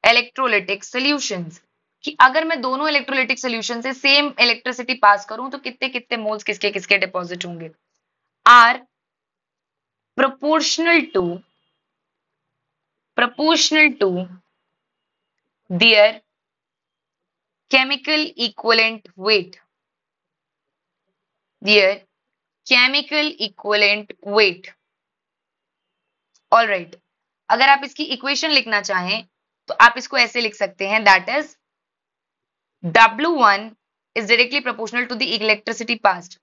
electrolytic solutions, कि अगर मैं दोनों इलेक्ट्रोलिटिक सोल्यूशन से सेम इलेक्ट्रिसिटी पास करूं तो कितने कितने मोल्स किसके किसके डिपॉजिट होंगे, are proportional to their chemical equivalent weight, their chemical equivalent weight। All right, अगर आप इसकी इक्वेशन लिखना चाहें तो आप इसको ऐसे लिख सकते हैं, that is W1 is directly proportional to the electricity passed।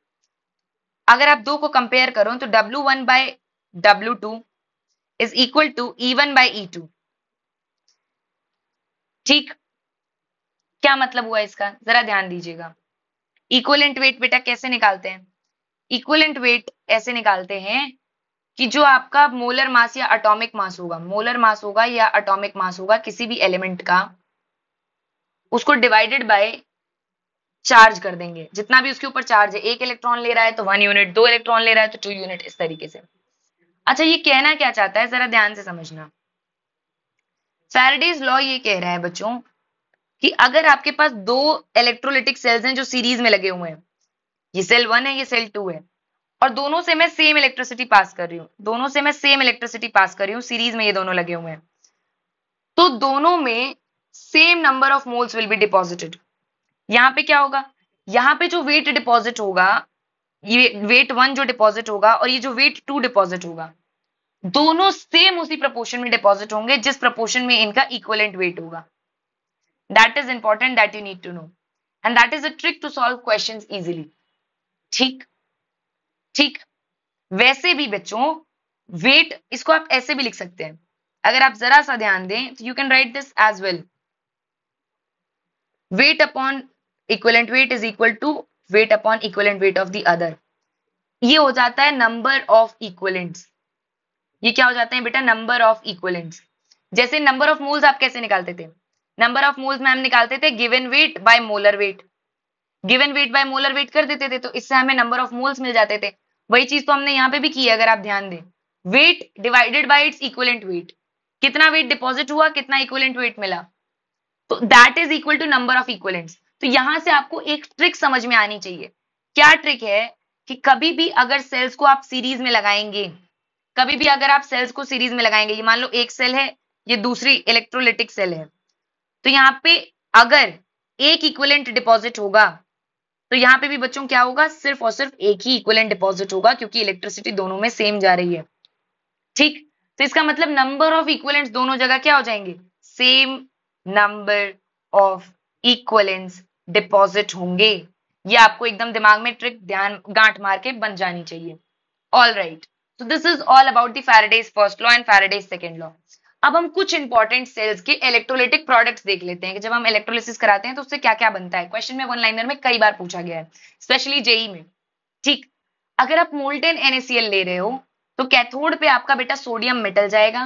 अगर आप दो को कंपेयर करो तो W1 by W2 is equal to E1 by E2। ठीक, क्या मतलब हुआ इसका, जरा ध्यान दीजिएगा। इक्विवेलेंट वेट बेटा कैसे निकालते हैं? इक्विवेलेंट वेट ऐसे निकालते हैं कि जो आपका मोलर मास या एटॉमिक मास होगा, मोलर मास होगा या एटॉमिक मास होगा किसी भी एलिमेंट का, उसको डिवाइडेड बाय चार्ज कर देंगे, जितना भी उसके ऊपर चार्ज है। एक इलेक्ट्रॉन ले रहा है तो 1 यूनिट, दो इलेक्ट्रॉन ले रहा है तो 2 यूनिट, इस तरीके से। अच्छा, ये कहना क्या चाहता है, जरा ध्यान से समझना। फैराडेज लॉ ये कह रहा है बच्चों कि अगर आपके पास दो इलेक्ट्रोलिटिक सेल्स हैं जो सीरीज में लगे हुए हैं, ये सेल 1 है, ये सेल 2 है, और दोनों से मैं सेम इलेक्ट्रिसिटी पास कर रही हूँ, दोनों से मैं सेम इलेक्ट्रिसिटी पास कर रही हूँ, सीरीज में ये दोनों लगे हुए हैं, तो दोनों में same number of moles will be deposited. यहाँ पे क्या होगा, यहाँ पे जो वेट डिपॉजिट होगा, ये वेट 1 जो डिपॉजिट होगा और ये जो वेट 2 डिपॉजिट होगा, दोनों सेम उसी प्रोपोर्शन में डिपॉजिट होंगे जिस प्रोपोर्शन में इनका इक्विवेलेंट वेट होगा। That is important, that you need to know, and that is a trick to solve questions easily. ठीक ठीक, वैसे भी बच्चों वेट, इसको आप ऐसे भी लिख सकते हैं, अगर आप जरा सा ध्यान दें तो you can write this as well, weight upon equivalent weight is equal to weight upon equivalent weight of the other. ये हो जाता है नंबर ऑफ इक्विवेलेंट्स। ये क्या हो जाते हैं बेटा, नंबर ऑफ इक्विवेलेंट्स। जैसे नंबर ऑफ मोल्स आप कैसे निकालते थे, नंबर ऑफ मोल्स में हम निकालते थे given weight by molar weight, given weight by molar weight कर देते थे तो इससे हमें नंबर ऑफ मोल्स मिल जाते थे। वही चीज तो हमने यहाँ पे भी की है, अगर आप ध्यान दें, weight divided by its equivalent weight, कितना वेट डिपॉजिट हुआ, कितना इक्विवेलेंट वेट मिला, तो that is equal to number of equivalents. तो यहां से आपको एक ट्रिक समझ में आनी चाहिए। क्या ट्रिक है कि कभी भी अगर सेल्स को आप सीरीज में लगाएंगे, कभी भी अगर आप सेल्स को सीरीज में लगाएंगे, ये मान लो एक सेल है, ये दूसरी इलेक्ट्रोलिटिक सेल है, तो यहाँ पे अगर एक इक्विवेलेंट डिपॉजिट होगा तो यहाँ पे भी बच्चों क्या होगा, सिर्फ और सिर्फ एक ही इक्विवेलेंट डिपॉजिट होगा, क्योंकि इलेक्ट्रिसिटी दोनों में सेम जा रही है। ठीक, तो इसका मतलब नंबर ऑफ इक्विवेलेंट्स दोनों जगह क्या हो जाएंगे, same number of equivalents deposit होंगे। ये आपको एकदम दिमाग में ट्रिक ध्यान गांठ मार के बन जानी चाहिए। All right, so this is all about the Faraday's first law and Faraday's second law. अब हम कुछ इंपॉर्टेंट सेल्स के इलेक्ट्रोलाइटिक प्रोडक्ट्स देख लेते हैं कि जब हम इलेक्ट्रोलिसिस कराते हैं तो उससे क्या क्या बनता है। क्वेश्चन में वन लाइनर में कई बार पूछा गया है, स्पेशली जेई में। ठीक, अगर आप मोल्टेन NaCl ले रहे हो तो कैथोड पे आपका बेटा सोडियम मेटल जाएगा,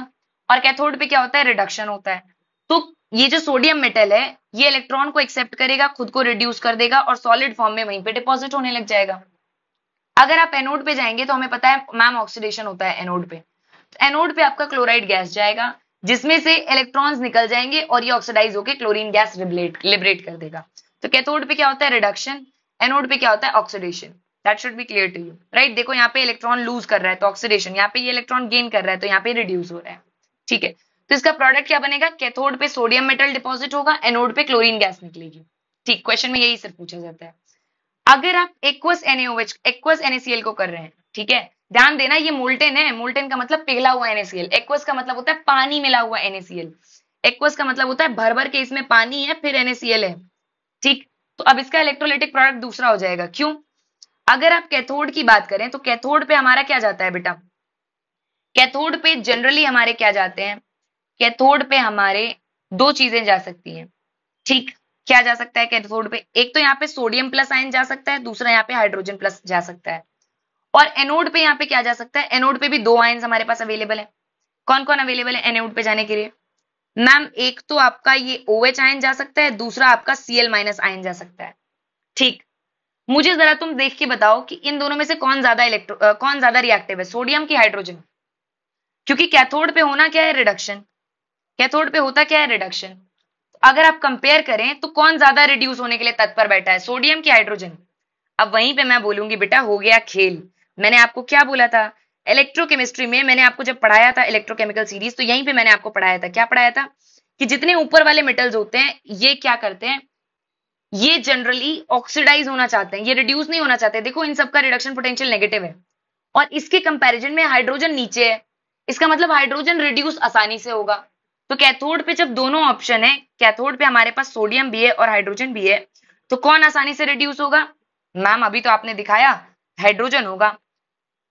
और कैथोड पे क्या होता है, रिडक्शन होता है। तो ये जो सोडियम मेटल है ये इलेक्ट्रॉन को एक्सेप्ट करेगा, खुद को रिड्यूस कर देगा और सॉलिड फॉर्म में वहीं पे डिपॉजिट होने लग जाएगा। अगर आप एनोड पे जाएंगे तो हमें पता है मैम ऑक्सीडेशन होता है एनोड पे, तो एनोड पे आपका क्लोराइड गैस जाएगा जिसमें से इलेक्ट्रॉन्स निकल जाएंगे और ये ऑक्सीडाइज होकर क्लोरीन गैस लिबरेट कर देगा। तो कैथोड पे क्या होता है, रिडक्शन, एनोड पे क्या होता है, oxidation. That should be clear to you, right. देखो यहाँ पे इलेक्ट्रॉन लूज कर रहा है तो ऑक्सीडेशन, यहाँ पे ये इलेक्ट्रॉन गेन कर रहा है तो यहाँ पे रिड्यूस हो रहा है। ठीक है, तो इसका प्रोडक्ट क्या बनेगा, कैथोड पे सोडियम मेटल डिपॉजिट होगा, एनोड पे क्लोरीन गैस निकलेगी। ठीक, क्वेश्चन में यही सिर्फ पूछा जाता है। अगर आप एक्वस NaCl को कर रहे हैं, ठीक है, ध्यान देना ये मोल्टेन है, मोल्टेन का मतलब पिघला हुआ NaCl, एक्वस का मतलब होता है पानी मिला हुआ NaCl, एक्वस का मतलब होता है भर भर के इसमें पानी है फिर NaCl है। ठीक, तो अब इसका इलेक्ट्रोलाइटिक प्रोडक्ट दूसरा हो जाएगा। क्यों, अगर आप कैथोड की बात करें तो कैथोड पे हमारा क्या जाता है बेटा, कैथोड पे जनरली हमारे क्या जाते हैं, कैथोड पे हमारे दो चीजें जा सकती हैं। ठीक, क्या जा सकता है कैथोड पे, एक तो यहाँ पे सोडियम प्लस आयन जा सकता है, दूसरा यहाँ पे हाइड्रोजन प्लस जा सकता है। और एनोड पे यहाँ पे क्या जा सकता है, एनोड पे भी दो आयन हमारे पास अवेलेबल है। कौन कौन अवेलेबल है एनोड पे जाने के लिए, मैम एक तो आपका ये OH आयन जा सकता है, दूसरा आपका Cl माइनस आयन जा सकता है। ठीक, मुझे जरा तुम देख के बताओ कि इन दोनों में से कौन ज्यादा रिएक्टिव है, सोडियम की हाइड्रोजन, क्योंकि कैथोड पे होना क्या है, रिडक्शन, कैथोड पे होता क्या है, रिडक्शन। अगर आप कंपेयर करें तो कौन ज्यादा रिड्यूस होने के लिए तत्पर बैठा है, सोडियम की हाइड्रोजन। अब वहीं पे मैं बोलूंगी बेटा हो गया खेल। मैंने आपको क्या बोला था, इलेक्ट्रोकेमिस्ट्री में मैंने आपको जब पढ़ाया था इलेक्ट्रोकेमिकल सीरीज, तो यहीं पे मैंने आपको पढ़ाया था, क्या पढ़ाया था, कि जितने ऊपर वाले मेटल्स होते हैं ये क्या करते हैं, ये जनरली ऑक्सीडाइज होना चाहते हैं, ये रिड्यूस नहीं होना चाहते। देखो इन सबका रिडक्शन पोटेंशियल नेगेटिव है और इसके कंपैरिजन में हाइड्रोजन नीचे है, इसका मतलब हाइड्रोजन रिड्यूस आसानी से होगा। तो कैथोड पे जब दोनों ऑप्शन है, कैथोड पे हमारे पास सोडियम भी है और हाइड्रोजन भी है, तो कौन आसानी से रिड्यूस होगा, मैम अभी तो आपने दिखाया हाइड्रोजन होगा।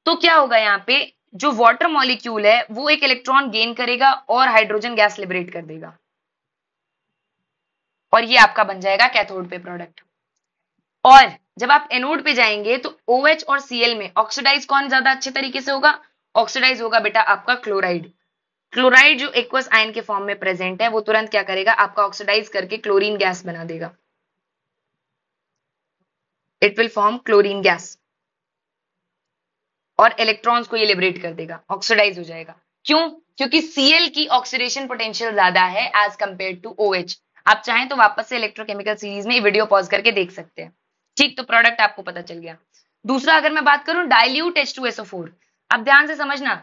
तो क्या होगा, यहाँ पे जो वाटर मॉलिक्यूल है वो एक इलेक्ट्रॉन गेन करेगा और हाइड्रोजन गैस लिबरेट कर देगा, और ये आपका बन जाएगा कैथोड पे प्रोडक्ट। और जब आप एनोड पे जाएंगे तो OH और Cl में ऑक्सीडाइज कौन ज्यादा अच्छे तरीके से होगा, ऑक्सीडाइज होगा बेटा आपका क्लोराइड। क्लोराइड जो एक्वस आयन के फॉर्म में प्रेजेंट है वो तुरंत क्या करेगा, आपका ऑक्सीडाइज करके क्लोरीन गैस बना देगा, it will form chlorine gas और इलेक्ट्रॉन्स को ये लिबरेट कर देगा, ऑक्सीडाइज हो जाएगा। क्यों, क्योंकि Cl की ऑक्सीडेशन पोटेंशियल ज्यादा है एज कंपेयर टू OH। आप चाहें तो वापस से इलेक्ट्रोकेमिकल सीरीज में वीडियो पॉज करके देख सकते हैं। ठीक, तो प्रोडक्ट आपको पता चल गया। दूसरा अगर मैं बात करूं डाइल्यूट H2SO4, अब ध्यान से समझना,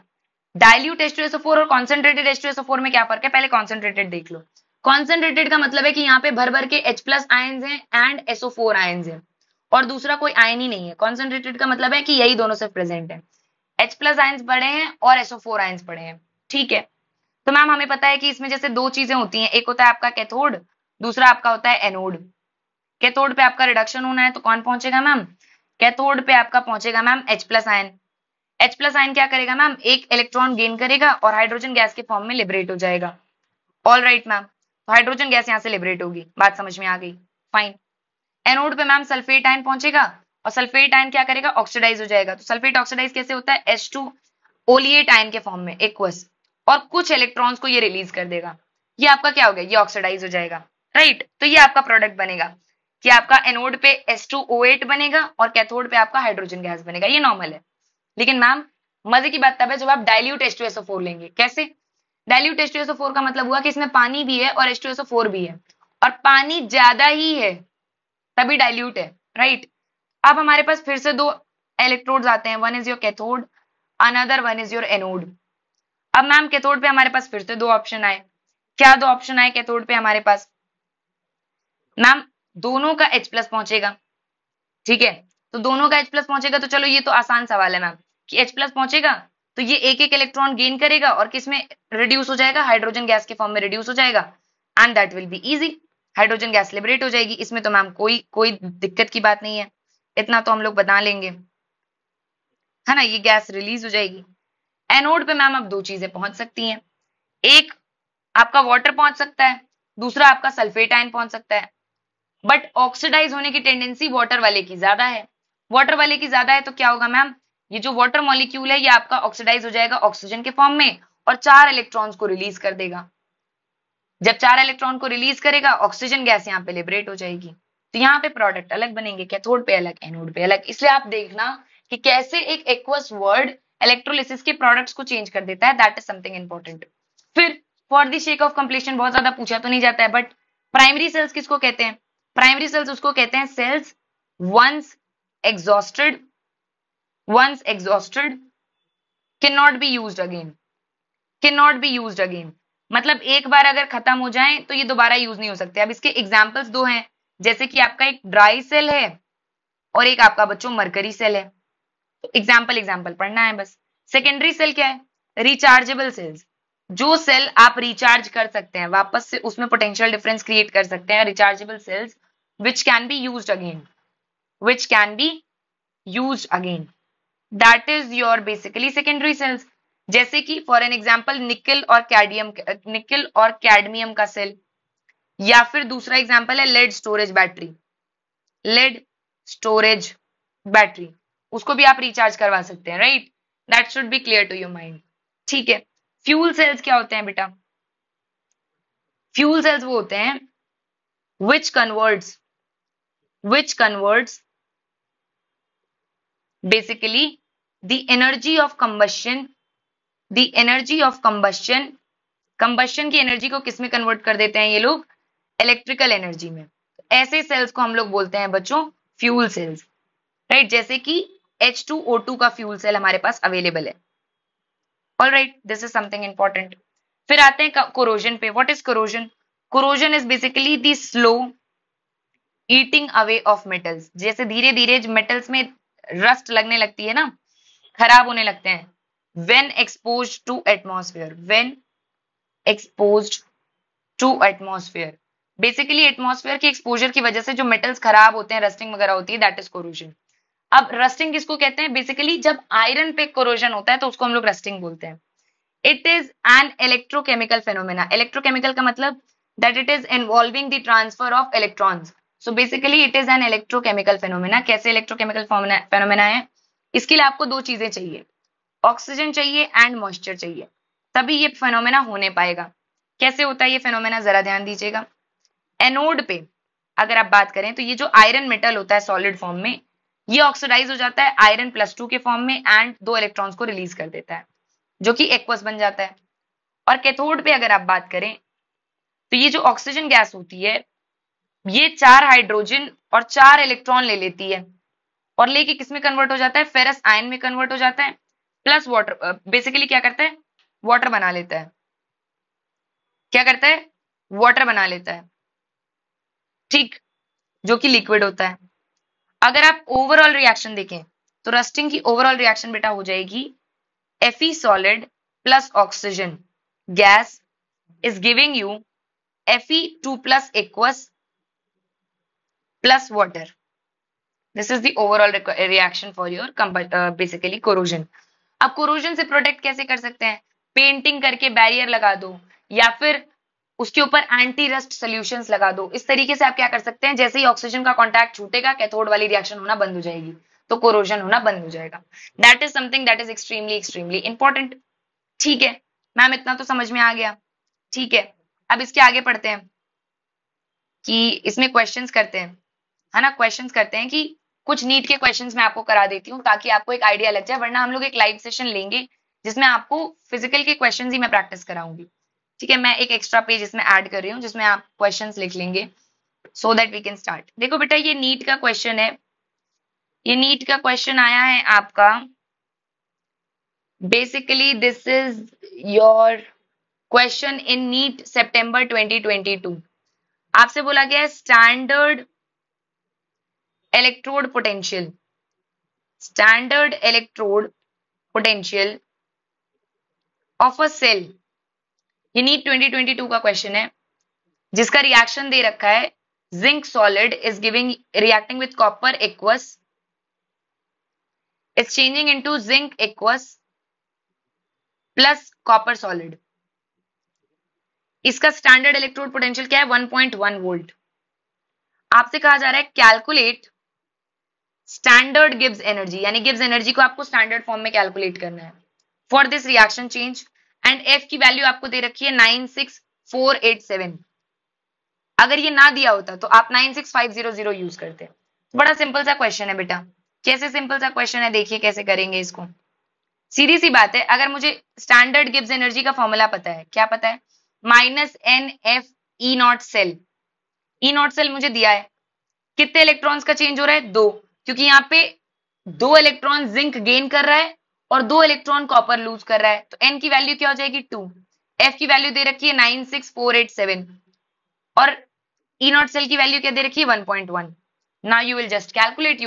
डाइल्यूट H2SO4 और कॉन्सेंट्रेटेड H2SO4 में क्या फर्क है, पहले कॉन्सेंट्रेटेड देख लो। कॉन्सेंट्रेटेड का मतलब है कि यहाँ पे भर भर के H प्लस आयन्स हैं एंड SO4 आयन्स हैं और दूसरा कोई आयन ही नहीं है। कॉन्सेंट्रेटेड का मतलब है कि यही दोनों सिर्फ प्रेजेंट है, H प्लस आयन्स पड़े हैं और SO4 आयन्स पड़े हैं। ठीक है, तो मैम हमें पता है कि इसमें जैसे दो चीजें होती हैं, एक होता है आपका कैथोड, दूसरा आपका होता है एनोड। कैथोड पे आपका रिडक्शन होना है तो कौन पहुंचेगा मैम, कैथोड पे आपका पहुंचेगा ma'am H plus ion. H plus ion क्या करेगा मैम, एक इलेक्ट्रॉन गेन करेगा और हाइड्रोजन गैस के फॉर्म में लिबरेट हो जाएगा। ऑल राइट मैम, तो हाइड्रोजन गैस यहाँ से लिबरेट होगी, बात समझ में आ गई, फाइन। एनोड पे मैम सल्फेट आयन पहुंचेगा और सल्फेट आयन क्या करेगा, ऑक्सीडाइज हो जाएगा। तो सल्फेट ऑक्सीडाइज कैसे होता है, H2 ओलिएट आयन के फॉर्म में एक्वस, और कुछ इलेक्ट्रॉन्स को ये रिलीज कर देगा, ये आपका क्या हो गया, ये ऑक्सीडाइज हो जाएगा, राइट। तो ये आपका प्रोडक्ट बनेगा कि आपका एनोड पे H2O8 बनेगा और कैथोड पे आपका हाइड्रोजन गैस बनेगा, ये नॉर्मल है। लेकिन मैम मजे की बात तब है जब आप डाइल्यूट H2SO4 लेंगे। कैसे, डाइल्यूट H2SO4 का मतलब हुआ कि इसमें पानी भी है और H2SO4 भी है, और पानी ज्यादा ही है तभी डाइल्यूट है, राइट। अब हमारे पास फिर से दो इलेक्ट्रोड्स आते हैं, one is your cathode, another one is your anode. अब मैम कैथोड पे हमारे पास फिर से दो ऑप्शन आए। क्या दो ऑप्शन आए कैथोड पे हमारे पास? मैम दोनों का H प्लस पहुंचेगा, ठीक है, तो दोनों का H प्लस पहुंचेगा, तो चलो ये तो आसान सवाल है मैम कि H प्लस पहुंचेगा तो ये एक एक इलेक्ट्रॉन गेन करेगा और किस में रिड्यूस हो जाएगा? हाइड्रोजन गैस के फॉर्म में रिड्यूस हो जाएगा, and that will be easy, hydrogen gas liberate हो जाएगी। इसमें तो मैम कोई कोई दिक्कत की बात नहीं है, इतना तो हम लोग बता लेंगे, है ना, ये गैस रिलीज हो जाएगी। एनोड पे मैम अब दो चीजें पहुंच सकती हैं, एक आपका वाटर पहुंच सकता है, दूसरा आपका सल्फेट आयन पहुंच सकता है, बट ऑक्सीडाइज होने की टेंडेंसी वाटर वाले की ज्यादा है। वाटर वाले की ज्यादा है तो क्या होगा मैम, ये जो वाटर मॉलिक्यूल है ये आपका ऑक्सीडाइज हो जाएगा ऑक्सीजन के फॉर्म में और 4 इलेक्ट्रॉन्स को रिलीज कर देगा। जब 4 इलेक्ट्रॉन को रिलीज करेगा ऑक्सीजन गैस यहाँ पे लिबरेट हो जाएगी, तो यहाँ पे प्रोडक्ट अलग बनेंगे, कैथोड पे अलग, एनोड पे अलग। इसलिए आप देखना कि कैसे एक एक्वस वर्ड इलेक्ट्रोलिसिस के प्रोडक्ट्स को चेंज कर देता है, दैट इज समथिंग इंपॉर्टेंट। फिर for the sake of completion, बहुत ज्यादा पूछा तो नहीं जाता है, बट प्राइमरी सेल्स किसको कहते हैं? प्राइमरी सेल्स उसको कहते हैं cells once exhausted can not be used again, can not be used again, मतलब एक बार अगर खत्म हो जाए तो ये दोबारा यूज नहीं हो सकते। अब इसके एग्जांपल्स दो हैं, जैसे कि आपका एक ड्राई सेल है और एक आपका बच्चों मरकरी सेल है, तो एग्जाम्पल पढ़ना है बस। सेकेंडरी सेल क्या है? रिचार्जेबल सेल्स, जो सेल आप रिचार्ज कर सकते हैं, वापस से उसमें पोटेंशियल डिफरेंस क्रिएट कर सकते हैं, rechargeable cells which can be used again, which can be used again, that is your basically secondary cells. जैसे कि फॉर एन एग्जांपल निकल और कैडमियम का सेल, या फिर दूसरा एग्जांपल है lead storage battery, lead storage battery, उसको भी आप रिचार्ज करवा सकते हैं, right, that should be clear to your mind, ठीक है। फ्यूल सेल्स क्या होते हैं बेटा? फ्यूल सेल्स वो होते हैं which converts basically the energy of combustion combustion की एनर्जी को किस में कन्वर्ट कर देते हैं ये लोग? इलेक्ट्रिकल एनर्जी में। ऐसे सेल्स को हम लोग बोलते हैं बच्चों फ्यूल सेल्स, राइट, जैसे कि H2O2 का फ्यूल सेल हमारे पास अवेलेबल है। Alright, this is something important. फिर आते हैं कोरोजन पे। What is corrosion? Corrosion is basically the slow eating away of metals, जैसे धीरे धीरे मेटल्स में रस्ट लगने लगती है ना, खराब होने लगते हैं, when exposed to atmosphere, basically atmosphere के एक्सपोजर की वजह से जो मेटल्स खराब होते हैं, रस्टिंग वगैरह होती है, दैट इज कोरोजन। अब रस्टिंग किसको कहते हैं? बेसिकली जब आयरन पे कोरोजन होता है तो उसको हम लोग रस्टिंग बोलते हैं। It is an electrochemical phenomena. Electrochemical का मतलब that it is involving the transfer of electrons, so basically it is an electrochemical phenomena. कैसे इलेक्ट्रोकेमिकल फेनोमेना है? इसके लिए आपको दो चीजें चाहिए, ऑक्सीजन चाहिए एंड मॉइस्चर चाहिए, तभी ये फेनोमेना होने पाएगा। कैसे होता है ये फेनोमेना, जरा ध्यान दीजिएगा। एनोड पे अगर आप बात करें तो ये जो आयरन मेटल होता है सॉलिड फॉर्म में, ये ऑक्सीडाइज हो जाता है आयरन +2 के फॉर्म में एंड 2 इलेक्ट्रॉन्स को रिलीज कर देता है, जो कि एक्वस बन जाता है। और कैथोड पे अगर आप बात करें तो ये जो ऑक्सीजन गैस होती है ये 4 हाइड्रोजन और 4 इलेक्ट्रॉन ले लेती है और लेके किस में कन्वर्ट हो जाता है? फेरस आयन में कन्वर्ट हो जाता है, प्लस वाटर, बेसिकली क्या करता है? वाटर बना लेता है। क्या करता है? वाटर बना लेता है, ठीक, जो कि लिक्विड होता है। अगर आप ओवरऑल रिएक्शन देखें तो रस्टिंग की ओवरऑल रिएक्शन बेटा हो जाएगी Fe solid plus oxygen gas is giving you Fe2 plus aqueous plus water. This is the overall reaction for your basically corrosion. अब corrosion से प्रोटेक्ट कैसे कर सकते हैं? पेंटिंग करके बैरियर लगा दो या फिर उसके ऊपर एंटी रस्ट सोल्यूशंस लगा दो। इस तरीके से आप क्या कर सकते हैं, जैसे ही ऑक्सीजन का कॉन्टैक्ट छूटेगा कैथोड वाली रिएक्शन होना बंद हो जाएगी, तो कोरोजन होना बंद हो जाएगा। That is something that is extremely important, ठीक है मैम, इतना तो समझ में आ गया, ठीक है। अब इसके आगे पढ़ते हैं कि इसमें क्वेश्चंस करते हैं, है ना, क्वेश्चंस करते हैं कि कुछ नीट के क्वेश्चंस मैं आपको करा देती हूँ ताकि आपको एक आइडिया लग जाए, वरना हम लोग एक लाइव सेशन लेंगे जिसमें आपको फिजिकल के क्वेश्चंस ही मैं प्रैक्टिस कराऊंगी, ठीक है। मैं एक एक्स्ट्रा पेज इसमें ऐड कर रही हूँ जिसमें आप क्वेश्चंस लिख लेंगे so that we can start. देखो बेटा ये नीट का क्वेश्चन है, ये नीट का क्वेश्चन आया है आपका basically this is your question in NEET September 2022। आपसे बोला गया है standard electrode potential, standard electrode potential of a cell. ये नीट 2022 का क्वेश्चन है जिसका रिएक्शन दे रखा है zinc solid is giving reacting with copper aqueous is changing into zinc aqueous plus copper solid. इसका स्टैंडर्ड इलेक्ट्रोड पोटेंशियल क्या है 1.1 वोल्ट। आपसे कहा जा रहा है कैलकुलेट स्टैंडर्ड गिब्स एनर्जी, यानी गिब्स एनर्जी को आपको स्टैंडर्ड फॉर्म में कैलकुलेट करना है for this reaction change and F की वैल्यू आपको दे रखी है 96487। अगर ये ना दिया होता तो आप 96500 यूज करते। बड़ा सिंपल सा क्वेश्चन है बेटा। कैसे सिंपल सा क्वेश्चन है, देखिए कैसे करेंगे इसको। सीधी सी बात है, अगर मुझे स्टैंडर्ड गिब्स एनर्जी का फॉर्मूला पता है, क्या पता है, -NF cell. E naught cell मुझे दिया है, कितने इलेक्ट्रॉन्स का चेंज हो रहा है, 2, क्योंकि यहाँ पे 2 इलेक्ट्रॉन जिंक गेन कर रहा है और 2 इलेक्ट्रॉन कॉपर लूज कर रहा है, तो एन की वैल्यू क्या हो जाएगी 2। एफ की वैल्यू दे रखी है 96487 और ई नॉट सेल की वैल्यू क्या दे रखी है 1.1। Now you will just calculate,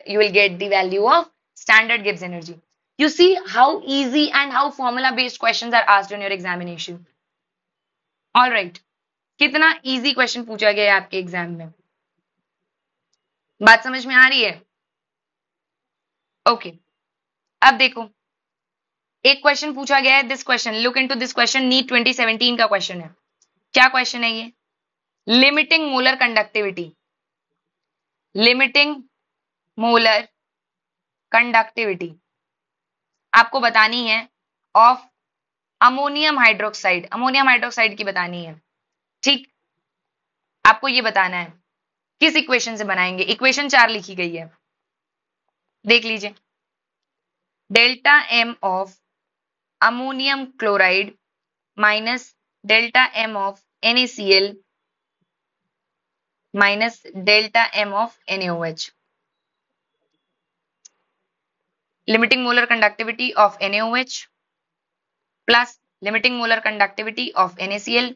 you will get the value of standard Gibbs energy. You see how easy and how formula based questions are asked in your examination. All right, कितना easy question पूछा गया है आपके exam में, बात समझ में आ रही है? ओके अब देखो एक क्वेश्चन पूछा गया है, this question, look into this question, NEET 2017 का क्वेश्चन है। क्या क्वेश्चन है ये? Limiting molar conductivity, limiting molar conductivity आपको बतानी है of ammonium hydroxide, ammonium hydroxide की बतानी है। ठीक, आपको ये बताना है किस इक्वेशन से बनाएंगे। इक्वेशन 4 लिखी गई है, देख लीजिए। Delta M of ammonium chloride minus delta M of NaCl minus delta M of NaOH। Limiting molar conductivity of NaOH plus limiting molar conductivity of NaCl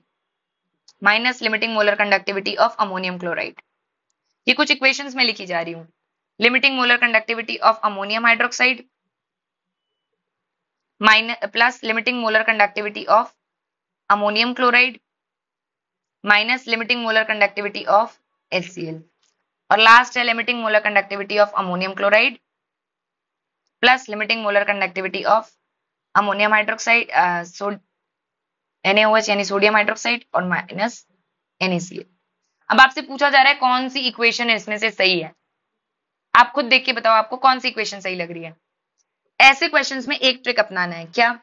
minus limiting molar conductivity of ammonium chloride. ये कुछ equations में लिखी जा रही हूं। Limiting molar conductivity of ammonium hydroxide minus plus limiting molar conductivity of ammonium chloride minus limiting molar conductivity of HCl और last है limiting molar conductivity of ammonium chloride plus limiting molar conductivity of ammonium hydroxide NaOH यानी sodium hydroxide और minus NaCl। अब आपसे पूछा जा रहा है कौन सी इक्वेशन इसमें से सही है। आप खुद देख के बताओ आपको कौन सी इक्वेशन सही लग रही है। ऐसे क्वेश्चंस में एक ट्रिक अपनाना है। क्या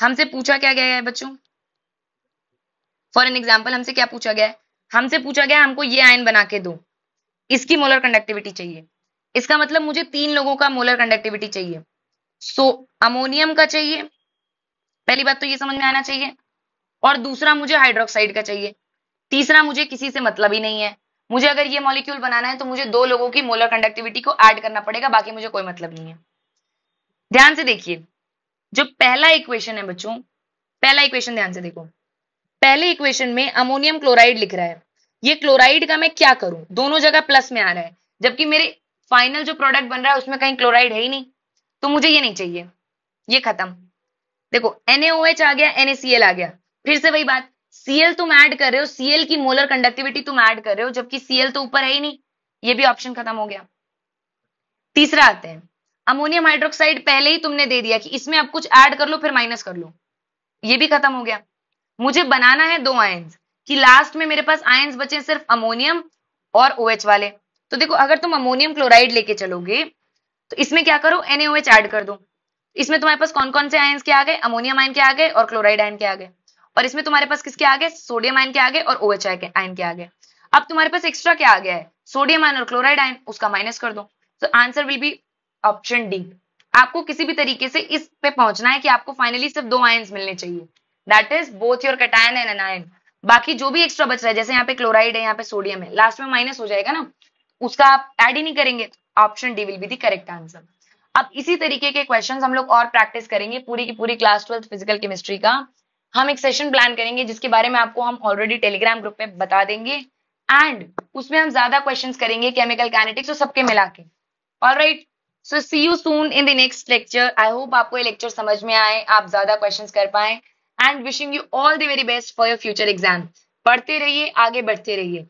हमसे पूछा क्या गया है बच्चों? फॉर एन एग्जाम्पल हमसे क्या पूछा गया है? हमसे पूछा गया हमको ये आयन बना के दो, इसकी मोलर कंडक्टिविटी चाहिए। इसका मतलब मुझे 3 लोगों का मोलर कंडक्टिविटी चाहिए। सो अमोनियम का चाहिए, पहली बात तो ये समझ में आना चाहिए, और दूसरा मुझे हाइड्रोक्साइड का चाहिए। तीसरा मुझे किसी से मतलब ही नहीं है। मुझे अगर ये मॉलिक्यूल बनाना है तो मुझे 2 लोगों की मोलर कंडक्टिविटी को ऐड करना पड़ेगा, बाकी मुझे कोई मतलब नहीं है। ध्यान से देखिए, जो पहला इक्वेशन है बच्चों, पहला इक्वेशन ध्यान से देखो। पहले इक्वेशन में अमोनियम क्लोराइड लिख रहा है, ये क्लोराइड का मैं क्या करूं, दोनों जगह प्लस में आ रहा है, जबकि मेरे फाइनल जो प्रोडक्ट बन रहा है उसमें कहीं क्लोराइड है ही नहीं, तो मुझे ये नहीं चाहिए, ये खत्म। देखो NaOH आ गया, NaCl आ गया, फिर से वही बात, Cl तुम ऐड कर रहे हो, Cl की मोलर कंडक्टिविटी तुम ऐड कर रहे हो, जबकि Cl तो ऊपर है ही नहीं, ये भी ऑप्शन खत्म हो गया। तीसरा आते हैं, अमोनियम हाइड्रोक्साइड पहले ही तुमने दे दिया कि इसमें अब कुछ ऐड कर लो फिर माइनस कर लो, ये भी खत्म हो गया। मुझे बनाना है 2 आयंस कि लास्ट में मेरे पास आयंस बचे सिर्फ अमोनियम और OH वाले। तो देखो अगर तुम अमोनियम क्लोराइड लेके चलोगे तो इसमें क्या करो, NaOH ऐड कर दो। इसमें तुम्हारे पास कौन कौन से आयंस के आ गए, अमोनियम आयन के आ गए और क्लोराइड आयन के आ गए, और इसमें तुम्हारे पास किसके आ गए, सोडियम आयन के आ गए और OH आयन के आ गए। अब तुम्हारे पास एक्स्ट्रा क्या आ गया है, सोडियम आयन और क्लोराइड आयन, उसका माइनस कर दो। तो answer will be option D. आपको किसी भी तरीके से इस पे पहुंचना है कि आपको फाइनली सिर्फ 2 आयंस मिलने चाहिए, that is both your cation and anion. बाकी जो भी एक्स्ट्रा बच रहा है, जैसे यहाँ पे क्लोराइड है, यहाँ पे सोडियम है, लास्ट में माइनस हो जाएगा ना, उसका आप ऐड ही नहीं करेंगे। Option D will be the correct answer. अब इसी तरीके के क्वेश्चंस हम लोग और प्रैक्टिस करेंगे पूरी की पूरी क्लास 12th फिजिकल केमिस्ट्री का। हम एक सेशन प्लान करेंगे जिसके बारे में आपको हम ऑलरेडी टेलीग्राम ग्रुप में बता देंगे, एंड उसमें हम ज्यादा क्वेश्चंस करेंगे केमिकल काइनेटिक्स और सबके मिला के। Alright, so see you soon in the next lecture. I hope आपको ये लेक्चर समझ में आए, आप ज्यादा क्वेश्चंस कर पाए, and wishing you all the very best for your future exam. पढ़ते रहिए, आगे बढ़ते रहिए।